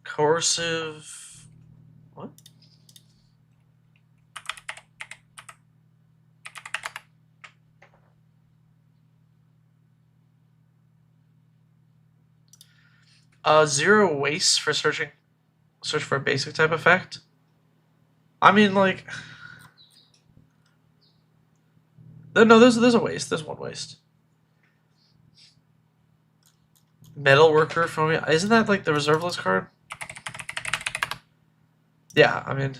Coercive. What? Zero waste for search for a basic type effect. I mean, like, no, there's a waste. There's 1 waste. Metalworker for me. Isn't that like the reserve list card? Yeah, I mean,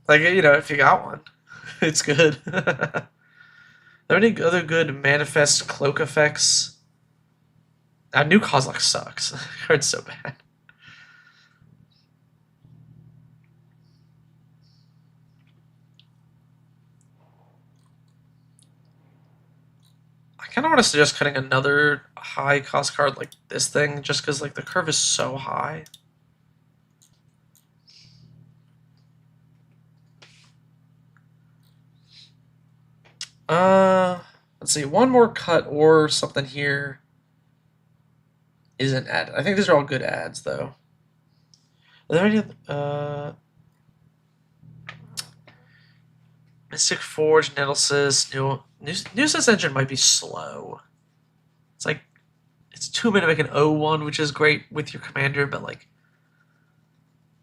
like, you know, if you got one, it's good. Are there any other good manifest cloak effects? New Kozilek sucks. The card's so bad. I kind of want to suggest cutting another high cost card like this thing, just because like the curve is so high. Let's see, 1 more cut or something here isn't added. I think these are all good ads, though. Are there any Mystic Forge, Nettlesis, Nuisance Engine might be slow. It's like, it's 2 mana to make an 0-1, which is great with your commander, but like,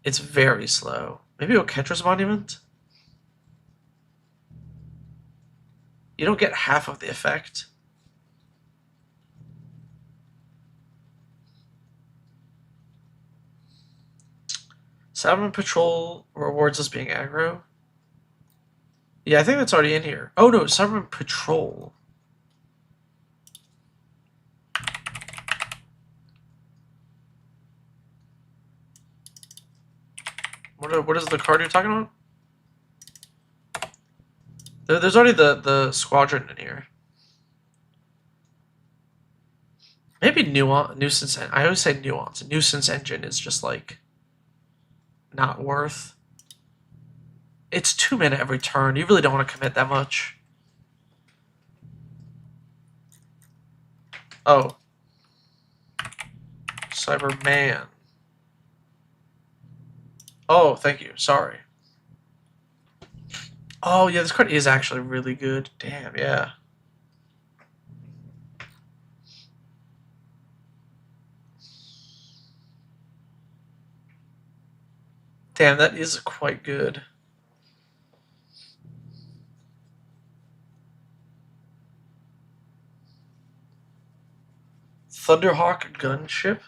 it's very slow. Maybe Oketra's Monument? You don't get half of the effect. Cyberman Patrol rewards us being aggro. Yeah, I think that's already in here. Oh no, Cyberman Patrol. What is the card you're talking about? There's already the squadron in here. Maybe nuisance. I always say nuance. Nuisance Engine is just like not worth. It's 2 mana every turn. You really don't want to commit that much. Oh, Cyberman. Oh, thank you. Sorry. Oh, yeah, this card is actually really good. Damn, yeah. Damn, that is quite good. Thunderhawk Gunship.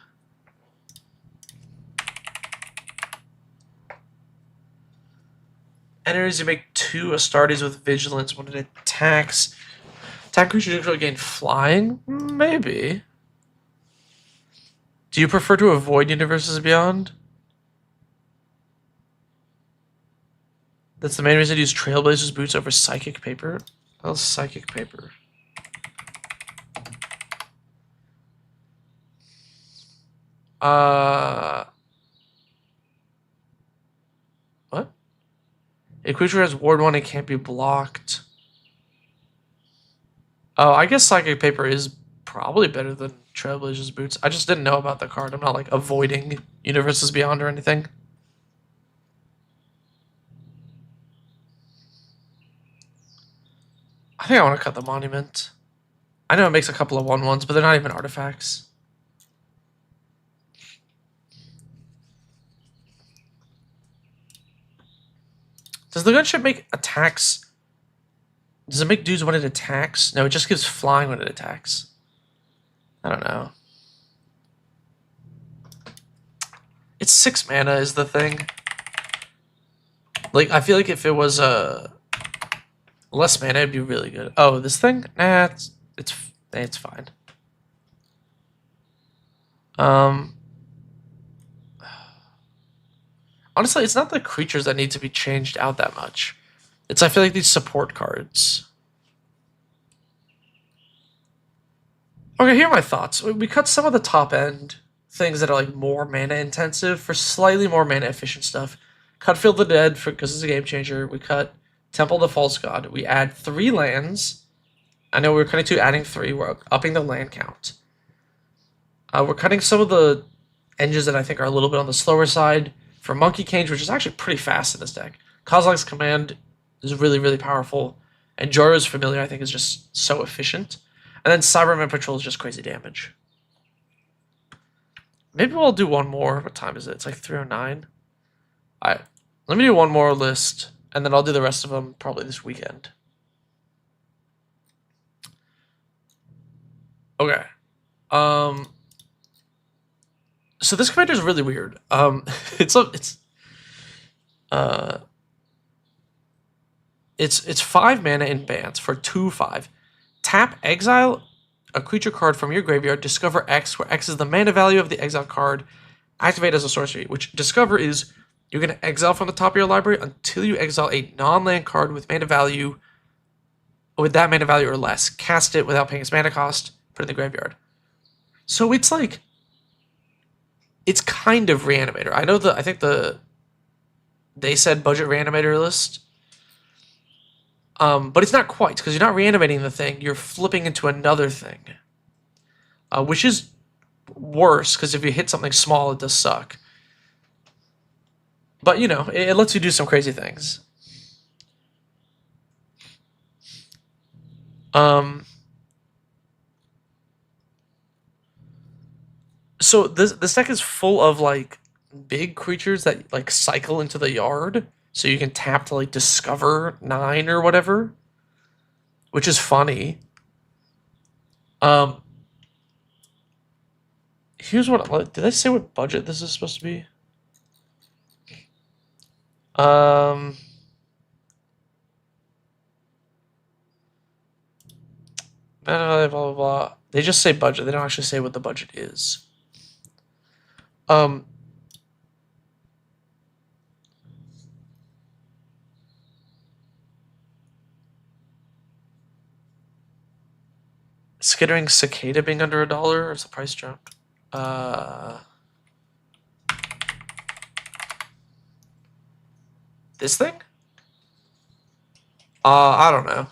Enters, you make 2 Astartes with Vigilance when it attacks. Attack creatures usually gain flying? Maybe. Do you prefer to avoid Universes Beyond? That's the main reason to use Trailblazer's Boots over Psychic Paper. Well, Psychic Paper. What? A creature has Ward 1 and can't be blocked. Oh, I guess Psychic Paper is probably better than Trailblazer's Boots. I just didn't know about the card. I'm not like avoiding Universes Beyond or anything. I think I want to cut the Monument. I know it makes a couple of 1/1s, but they're not even artifacts. Does the gunship make attacks? Does it make dudes when it attacks? No, it just gives flying when it attacks. I don't know. It's 6 mana is the thing. Like, I feel like if it was less mana, it'd be really good. Oh, this thing? Nah, it's fine. Honestly, it's not the creatures that need to be changed out that much. It's, I feel like, these support cards. Okay, here are my thoughts. We cut some of the top end things that are like more mana intensive for slightly more mana efficient stuff. Cut Field of the Dead because it's a game changer. We cut Temple of the False God. We add 3 lands. I know we're cutting 2, adding 3. We're upping the land count. We're cutting some of the engines that I think are a little bit on the slower side. For Monkey Cage, which is actually pretty fast in this deck. Kozilek's Command is really, really powerful. And Joro's Familiar, I think, is just so efficient. And then Cyberman Patrol is just crazy damage. Maybe we'll do one more. What time is it? It's like 3:09. Alright. Let me do one more list, and then I'll do the rest of them probably this weekend. Okay. So this commander is really weird. It's 5 mana in Bant for 2/5. Tap, exile a creature card from your graveyard. Discover X, where X is the mana value of the exile card. Activate as a sorcery, which Discover is you're going to exile from the top of your library until you exile a non-land card with mana value, with that mana value or less. Cast it without paying its mana cost. Put it in the graveyard. So it's like, it's kind of Reanimator. I think they said budget Reanimator list. But it's not quite, because you're not reanimating the thing, you're flipping into another thing. Which is worse, because if you hit something small, it does suck. But, you know, it lets you do some crazy things. So this deck is full of, like, big creatures that, like, cycle into the yard. So you can tap to, like, discover 9 or whatever. Which is funny. Here's what... Did I say what budget this is supposed to be? Blah, blah, blah, blah. They just say budget. They don't actually say what the budget is. Skittering Cicada being under $1, or is the price jump? This thing? I don't know.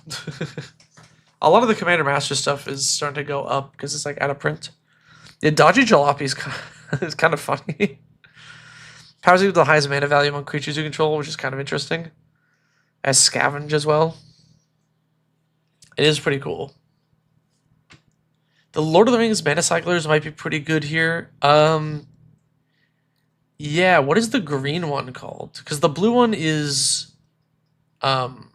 A lot of the Commander Master stuff is starting to go up because it's like out of print. Yeah, Dodgy Jalopy is kind of funny. Powers equal to the highest mana value among creatures you control, which is kind of interesting. As Scavenge as well. It is pretty cool. The Lord of the Rings Mana Cyclers might be pretty good here. Yeah, what is the green one called? Because the blue one is... the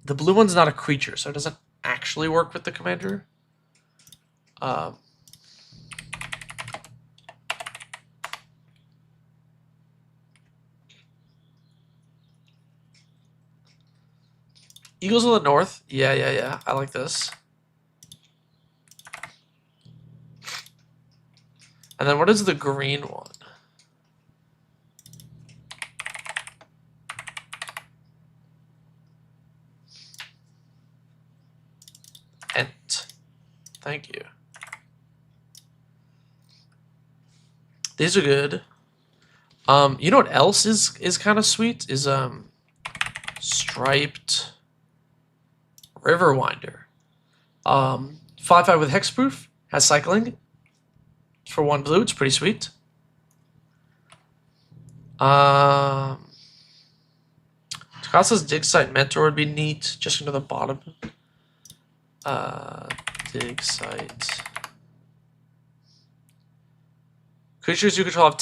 blue one's not a creature, so it doesn't actually work with the commander. Eagles of the North. Yeah. I like this. And then what is the green one? Ent. Thank you. These are good. You know what else is kind of sweet? Is striped Riverwinder. 5/5 with hexproof. Has cycling. For 1 blue, it's pretty sweet. Takasa's dig site mentor would be neat. Just into the bottom. Dig site. Creatures you control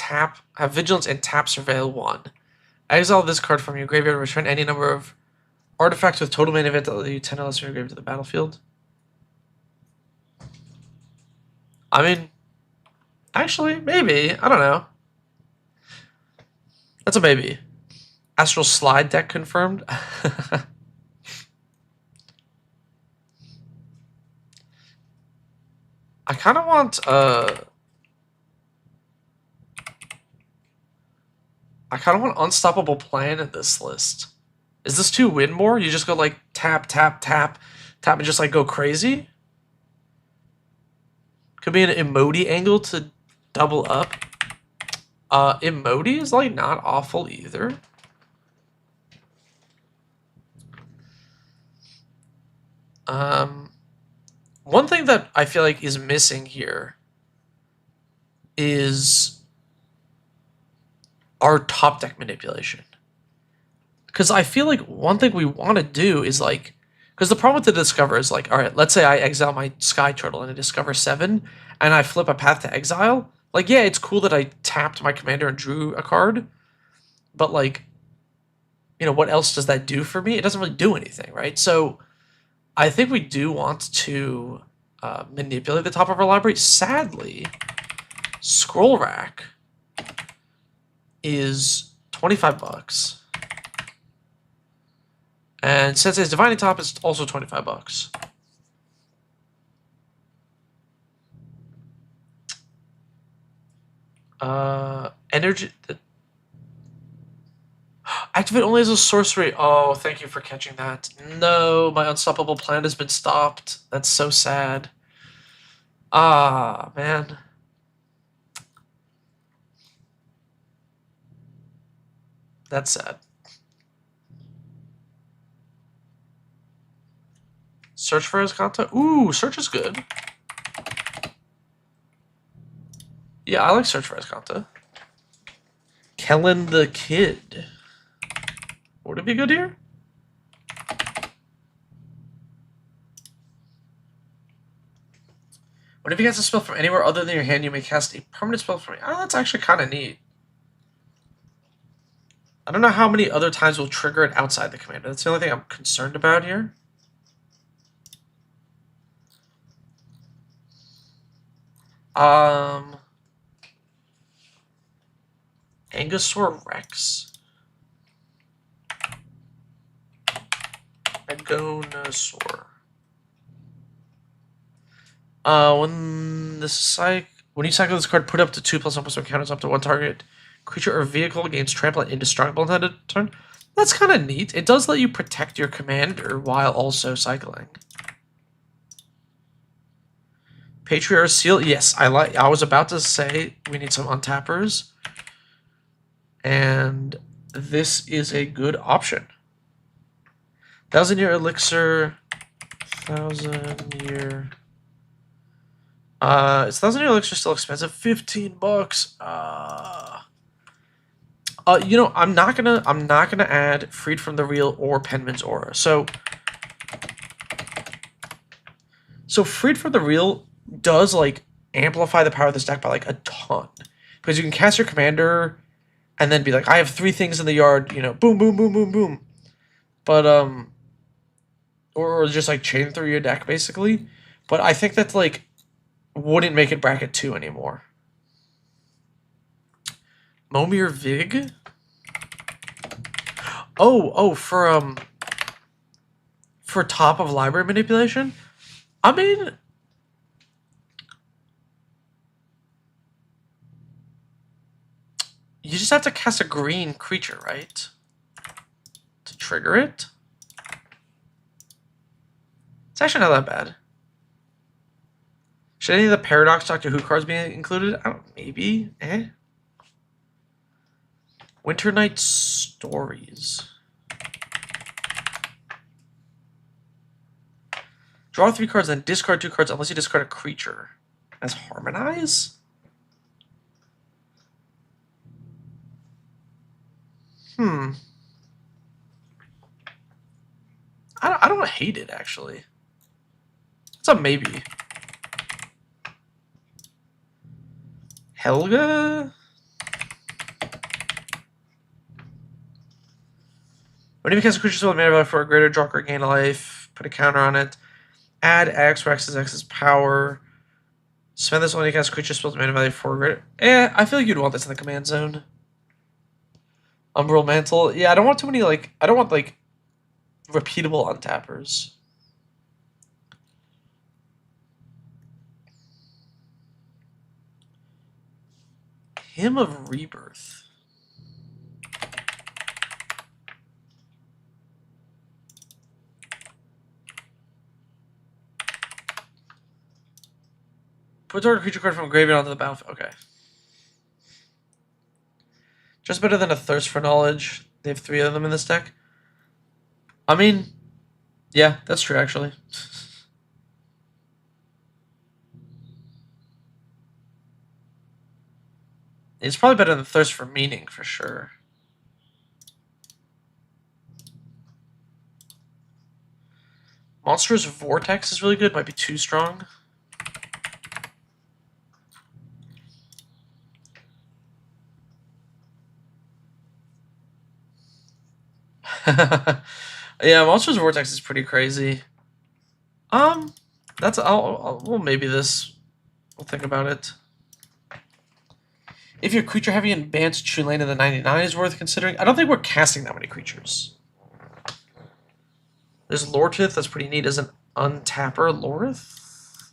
have vigilance and tap surveil 1. Exile this card from your graveyard and return any number of artifacts with total main event that let you 10 or less from your graveyard to the battlefield. I mean, actually, maybe. I don't know. That's a maybe. Astral Slide deck confirmed. I kind of want Unstoppable Plan in this list. Is this too win more? You just go like tap, tap, tap, tap, and just like go crazy? Could be an Emoti angle to double up. Emoti is like not awful either. One thing that I feel like is missing here is our top deck manipulation. Because I feel like one thing we want to do is like, because the problem with the Discover is like, all right, let's say I exile my Sky Turtle and I discover 7, and I flip a Path to Exile. Like, yeah, it's cool that I tapped my commander and drew a card, but like, you know, what else does that do for me? It doesn't really do anything, right? So I think we do want to manipulate the top of our library. Sadly, Scroll Rack is $25. And Sensei's Divining Top is also $25. Energy. Activate only as a sorcery. Oh, thank you for catching that. No, my Unstoppable Plan has been stopped. That's so sad. Ah, man. That's sad. Search for Azcanta? Ooh, Search is good. Yeah, I like Search for Azcanta. Kellen the Kid. Would it be good here? Whenever you cast a spell from anywhere other than your hand, you may cast a permanent spell from me. Oh, that's actually kind of neat. I don't know how many other times we'll trigger it outside the commander. That's the only thing I'm concerned about here. Angosaur Rex. Agonosaur. When you cycle this card, put up to 2+1/+1 counters up to 1 target creature or vehicle gains trample and indestructible until end of turn. That's kind of neat. It does let you protect your commander while also cycling. Patriarch Seal, yes, I was about to say we need some untappers. And this is a good option. 1,000-year elixir. 1,000-year. Is 1,000-year elixir still expensive? $15. You know, I'm not gonna add Freed from the Real or Penman's Aura. So Freed from the Real does like amplify the power of this deck by like a ton, because you can cast your commander and then be like, I have 3 things in the yard, you know, boom, boom, boom, boom, boom. But or just like chain through your deck basically. But I think that's like wouldn't make it bracket 2 anymore. Momir Vig. Oh, for for top of library manipulation. I mean, you just have to cast a green creature, right? To trigger it. It's actually not that bad. Should any of the Paradox Doctor Who cards be included? I don't. Maybe. Winter Night Stories. Draw 3 cards and discard 2 cards unless you discard a creature. As Harmonize? I don't hate it, actually. It's a maybe. Helga? When you cast a creature spell with mana value for a greater draw or gain a life, put a counter on it. Add X for X's power. Spend this when you cast a creature spell with mana value for a greater. I feel like you'd want this in the command zone. Umbral Mantle. Yeah, I don't want too many, like, I don't want, like, repeatable untappers. Hymn of Rebirth. Put a creature card from a graveyard onto the battlefield. Okay. Just better than a Thirst for Knowledge. They have 3 of them in this deck. I mean, yeah, that's true, actually. It's probably better than Thirst for Meaning, for sure. Monstrous Vortex is really good. Might be too strong. Yeah, Monstrous Vortex is pretty crazy. Well, maybe this. We'll think about it. If your creature heavy and bans True Lane in the 99 is worth considering. I don't think we're casting that many creatures. There's Lortith, that's pretty neat as an untapper. Lorith?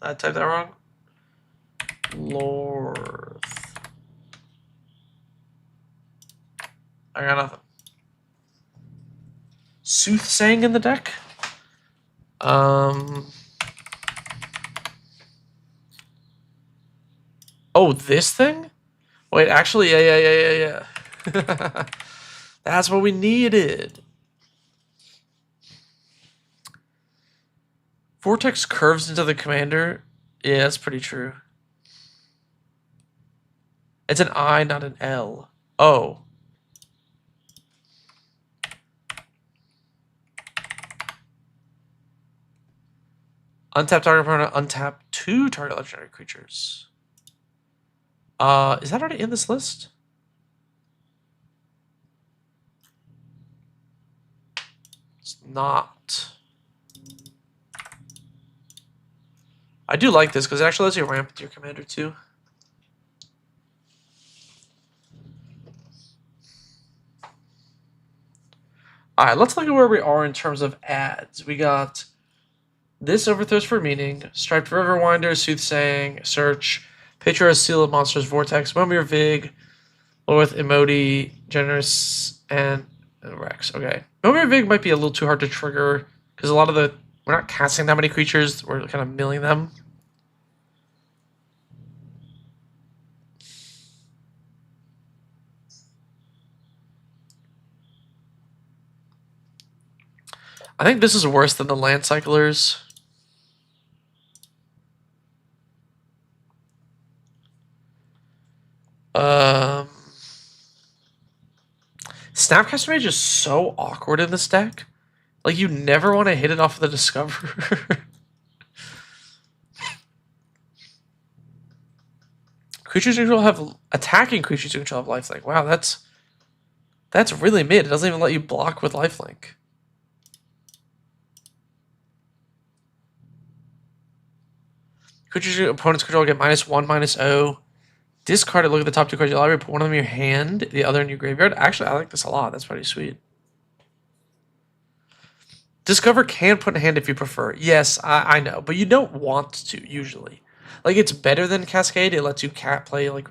I typed that wrong. Lorth. I got nothing. Soothsaying in the deck. Oh, this thing? Wait, actually, yeah. That's what we needed. Vortex curves into the commander. Yeah, that's pretty true. It's an I, not an L. Oh. Untap target opponent, untap 2 target legendary creatures. Is that already in this list? It's not. I do like this because it actually lets you ramp with your commander too. Alright, let's look at where we are in terms of ads. We got this over Thirst for Meaning, Striped Riverwinder, Soothsaying, Search, Patron, Seal of Monsters, Vortex, Momir Vig, Lorith, Emoti, Generous, and Rex. Okay. Momir Vig might be a little too hard to trigger because a lot of the... We're not casting that many creatures. We're kind of milling them. I think this is worse than the Land Cyclers. Snapcaster Mage is so awkward in this deck. Like, you never want to hit it off the Discoverer. Creatures you control have... Attacking creatures you control have lifelink. Wow, that's really mid. It doesn't even let you block with lifelink. Creatures your opponents control get -1/-0. Discard it, look at the top 2 cards of your library, put one of them in your hand, the other in your graveyard. Actually, I like this a lot. That's pretty sweet. Discover can put in hand if you prefer. Yes, I know, but you don't want to, usually. Like, it's better than Cascade. It lets you play, like,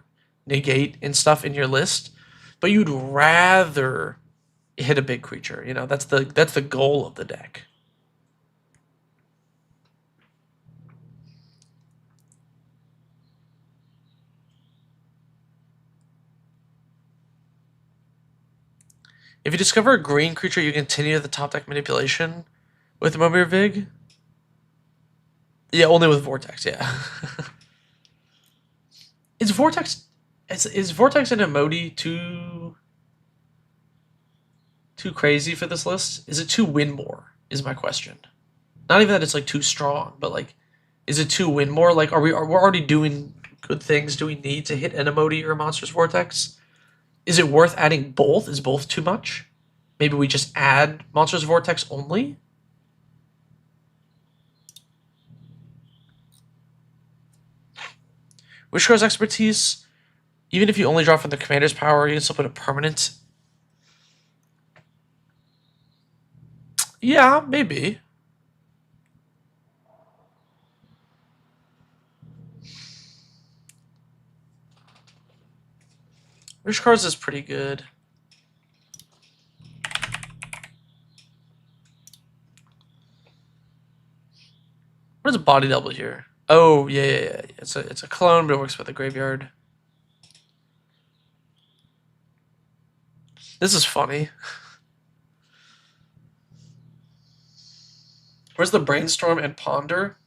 negate and stuff in your list, but you'd rather hit a big creature. You know, that's the goal of the deck. If you discover a green creature, you continue the top deck manipulation with Momir Vig. Yeah, only with Vortex, yeah. Is Vortex and Emoti too crazy for this list? Is it too win more, is my question. Not even that it's like too strong, but like, is it too win more? Like, we're already doing good things. Do we need to hit an Emoti or a Monstrous Vortex? Is it worth adding both? Is both too much? Maybe we just add Monstrous Vortex only? Wishcar's Expertise, even if you only draw from the commander's power, you can still put a permanent. Yeah, maybe. Wishcar's is pretty good. What is Body Double here? Oh, yeah. It's a clone, but it works with the graveyard. This is funny. Where's the Brainstorm and Ponder?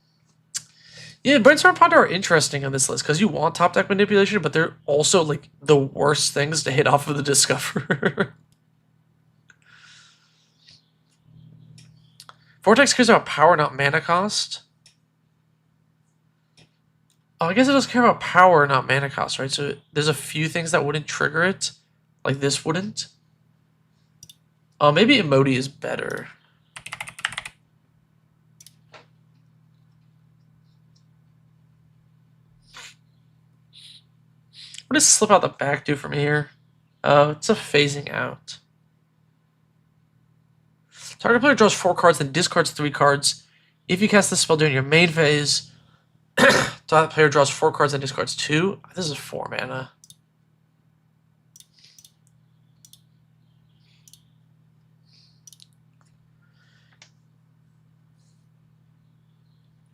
Yeah, Brainstorm and Ponder are interesting on this list because you want top deck manipulation, but they're also like the worst things to hit off of the Discover. Vortex cares about power, not mana cost. Oh, I guess it does care about power, not mana cost, right? So there's a few things that wouldn't trigger it, like this wouldn't. Maybe Emoti is better. What does Slip Out the Back do from here? It's a phasing out. Target player draws 4 cards and discards 3 cards. If you cast this spell during your main phase, target player draws 4 cards and discards 2. This is 4 mana.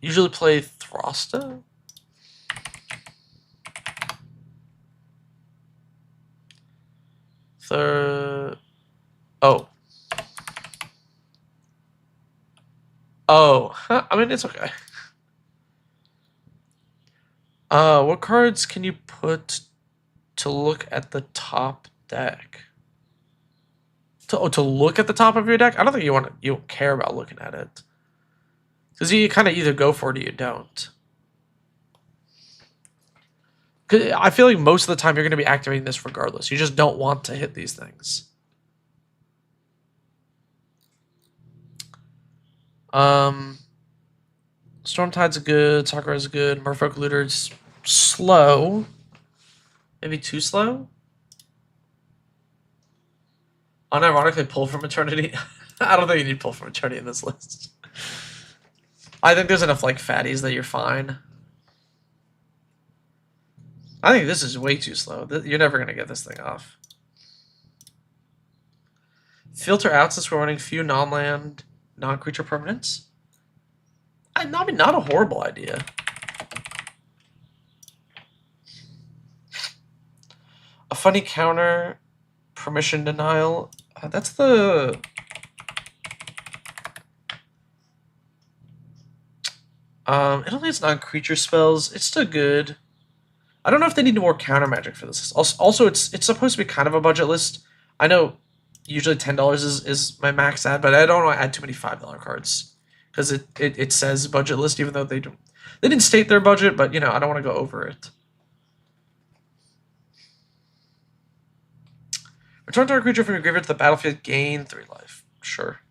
Usually play Throsta. Oh, I mean, it's okay. What cards can you put to look at the top deck? To look at the top of your deck? I don't think you don't care about looking at it. Because you kind of either go for it or you don't. Cause I feel like most of the time you're going to be activating this regardless. You just don't want to hit these things. Stormtide's good. Sakura's good. Merfolk Looter's slow. Maybe too slow? Unironically, Pull from Eternity. I don't think you need Pull from Eternity in this list. I think there's enough like fatties that you're fine. I think this is way too slow. You're never going to get this thing off. Filter out since we're running few non-land, non-creature permanents. I mean, not a horrible idea. A funny counter, permission denial. That's the... I don't think it's non-creature spells. It's still good. I don't know if they need more counter magic for this. Also, it's supposed to be kind of a budget list. I know usually $10 is my max ad, but I don't want to add too many $5 cards because it says budget list, even though they didn't state their budget, but you know I don't want to go over it. Return target creature from your graveyard to the battlefield, gain 3 life. Sure.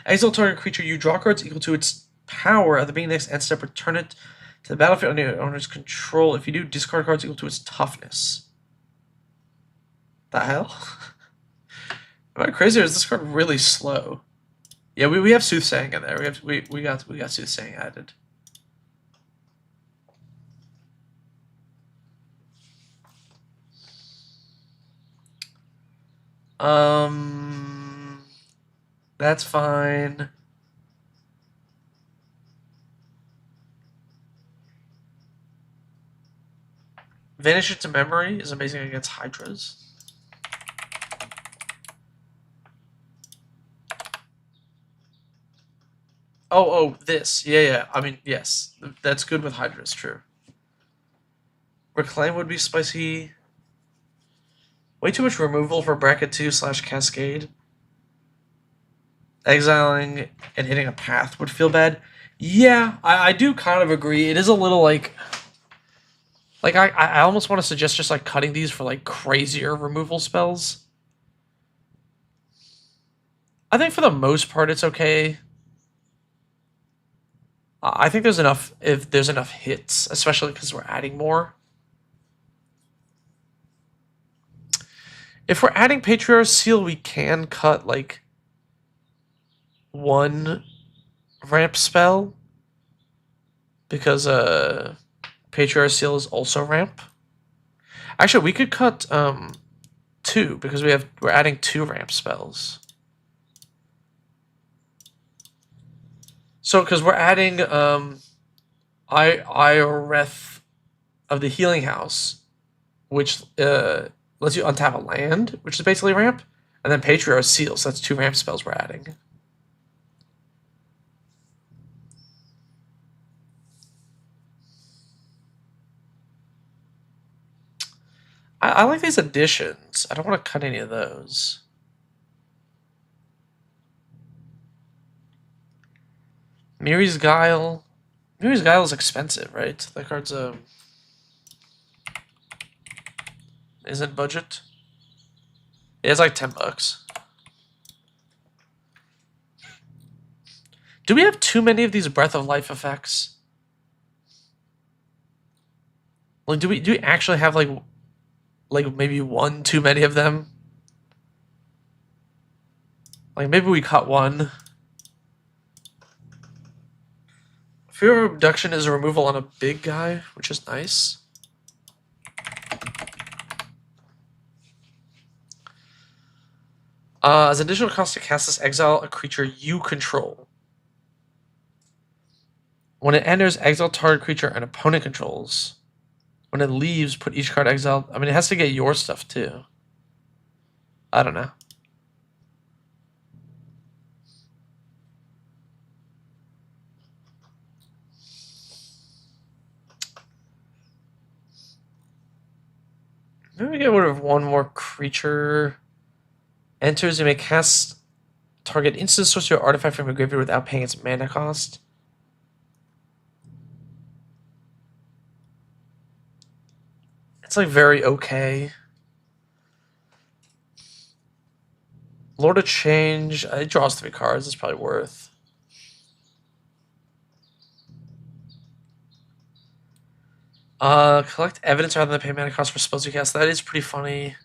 Exile target creature, you draw cards equal to its power at the beginning of the next end step. Return it To the battlefield under your owner's control. If you do, discard cards equal to its toughness. The hell? Am I crazy or is this card really slow? Yeah, we have Soothsaying in there. We got Soothsaying added. That's fine. Vanisher to Memory is amazing against Hydras. Oh, this. Yeah. I mean, yes. That's good with Hydras, true. Reclaim would be spicy. Way too much removal for bracket 2/Cascade. Exiling and hitting a path would feel bad. Yeah, I do kind of agree. It is a little like I almost want to suggest just like cutting these for like crazier removal spells. I think for the most part it's okay. I think there's enough if there's enough hits, especially because we're adding more. If we're adding Patriarch's Seal, we can cut like one ramp spell because Patriarch's Seal is also ramp. Actually, we could cut 2 because we're adding 2 ramp spells. So because we're adding Ireth of the Healing House, which lets you untap a land, which is basically ramp, and then Patriarch's Seal, so that's 2 ramp spells we're adding. I like these additions. I don't want to cut any of those. Miri's Guile. Miri's Guile is expensive, right? That card's isn't budget. Yeah, it's like $10. Do we have too many of these Breath of Life effects? Like, do we actually have like maybe 1 too many of them? Like maybe we cut 1. Fear of Abduction is a removal on a big guy, which is nice. As an additional cost to cast this, exile a creature you control. When it enters, exile target creature an opponent controls. When it leaves, put each card exiled. I mean, it has to get your stuff too. I don't know. Maybe we get rid of 1 more creature. Enters, you may cast target instant sorcery or artifact from your graveyard without paying its mana cost. It's like very okay. Lord of Change, it draws 3 cards, it's probably worth. Collect evidence rather than pay mana cost for spells you cast. That is pretty funny.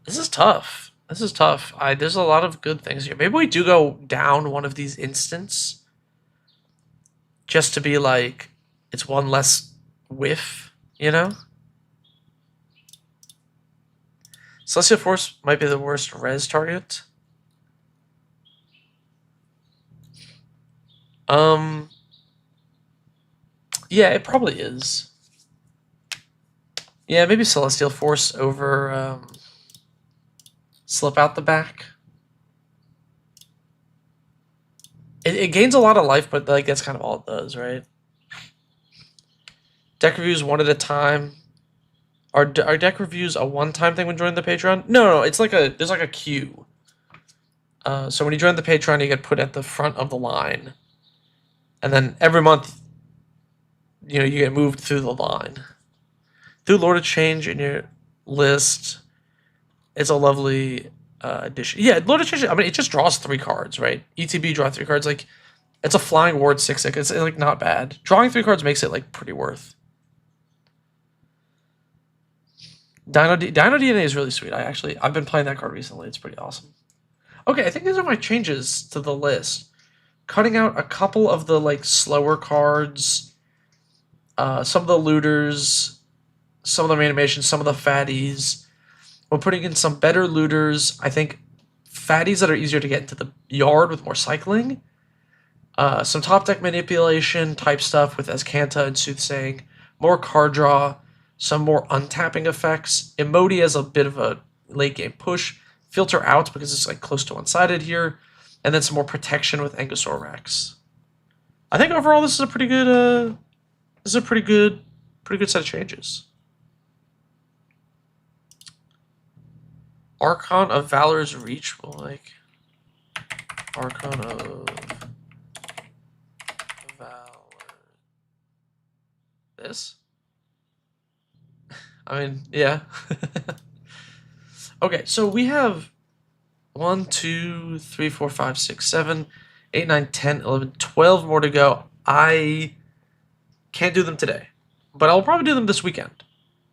This is tough. This is tough. There's a lot of good things here. Maybe we do go down one of these instants. Just to be like, it's 1 less whiff, you know? Celestial Force might be the worst res target. Yeah, it probably is. Yeah, maybe Celestial Force over Slip Out the Back. It gains a lot of life, but like that's kind of all it does, right? Deck reviews 1 at a time. Are deck reviews a one-time thing when joining the Patreon? No, it's like there's like a queue. So when you join the Patreon, you get put at the front of the line, and then every month you know, you get moved through the line. Through Lord of Change in your list, it's a lovely addition. Yeah, Lord of Change, I mean, it just draws 3 cards, right? ETB, draw 3 cards. Like, it's a flying ward 6/6. It's, like, not bad. Drawing 3 cards makes it, like, pretty worth. Dino DNA is really sweet. I've been playing that card recently. It's pretty awesome. Okay, I think these are my changes to the list. Cutting out a couple of the, like, slower cards, some of the looters, some of the animations, some of the fatties. We're putting in some better looters. I think fatties that are easier to get into the yard with more cycling. Some top deck manipulation type stuff with Azcanta and Soothsaying. More card draw. Some more untapping effects. Emoti as a bit of a late game push. Filter out because it's like close to one-sided here. And then some more protection with Angosaur Rex. I think overall this is a pretty good pretty good set of changes. Archon of Valor's Reach will like Archon of Valor. This? I mean, yeah. Okay, so we have 1, 2, 3, 4, 5, 6, 7, 8, 9, 10, 11, 12 more to go. I can't do them today, but I'll probably do them this weekend.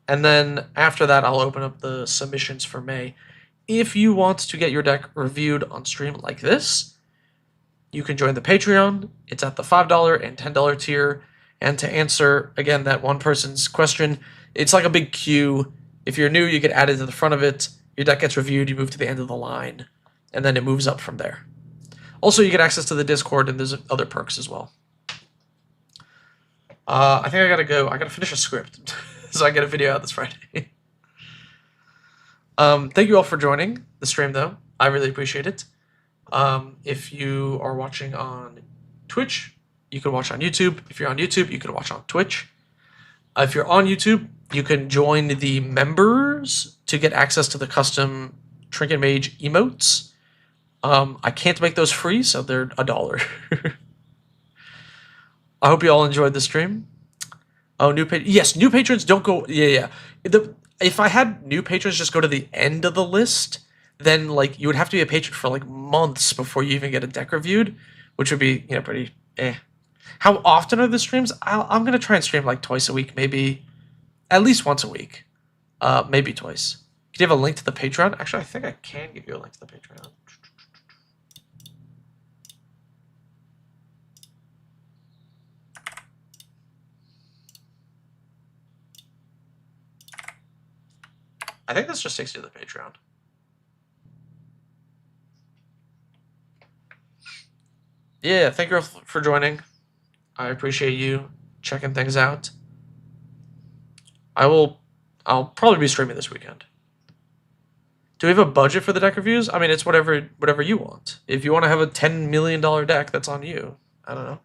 And then after that, I'll open up the submissions for May. If you want to get your deck reviewed on stream like this, you can join the Patreon. It's at the $5 and $10 tier. And to answer, again, that one person's question, it's like a big queue. If you're new, you get added to the front of it. Your deck gets reviewed, you move to the end of the line, and then it moves up from there. Also, you get access to the Discord, and there's other perks as well. I think I gotta go. I gotta finish a script, so I get a video out this Friday. Thank you all for joining the stream, though. I really appreciate it. If you are watching on Twitch, you can watch on YouTube. If you're on YouTube, you can watch on Twitch. If you're on YouTube, you can join the members to get access to the custom Trinket Mage emotes. I can't make those free, so they're $1. I hope you all enjoyed the stream. Oh, yes, new patrons don't go. Yeah. If I had new patrons just go to the end of the list, then like you would have to be a patron for like months before you even get a deck reviewed, which would be pretty eh. How often are the streams? I'm gonna try and stream like twice a week, maybe at least once a week, maybe twice. Do you have a link to the Patreon? Actually, I think I can give you a link to the Patreon. I think this just takes you to the Patreon. Yeah, thank you for joining. I appreciate you checking things out. I'll probably be streaming this weekend. Do we have a budget for the deck reviews? I mean, it's whatever you want. If you want to have a $10 million deck, that's on you. I don't know.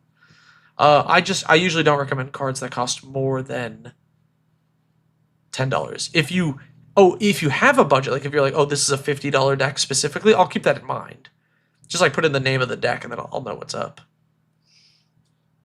I usually don't recommend cards that cost more than $10. If you have a budget, like if you're like, oh, this is a $50 deck specifically, I'll keep that in mind. Just like put in the name of the deck and then I'll know what's up.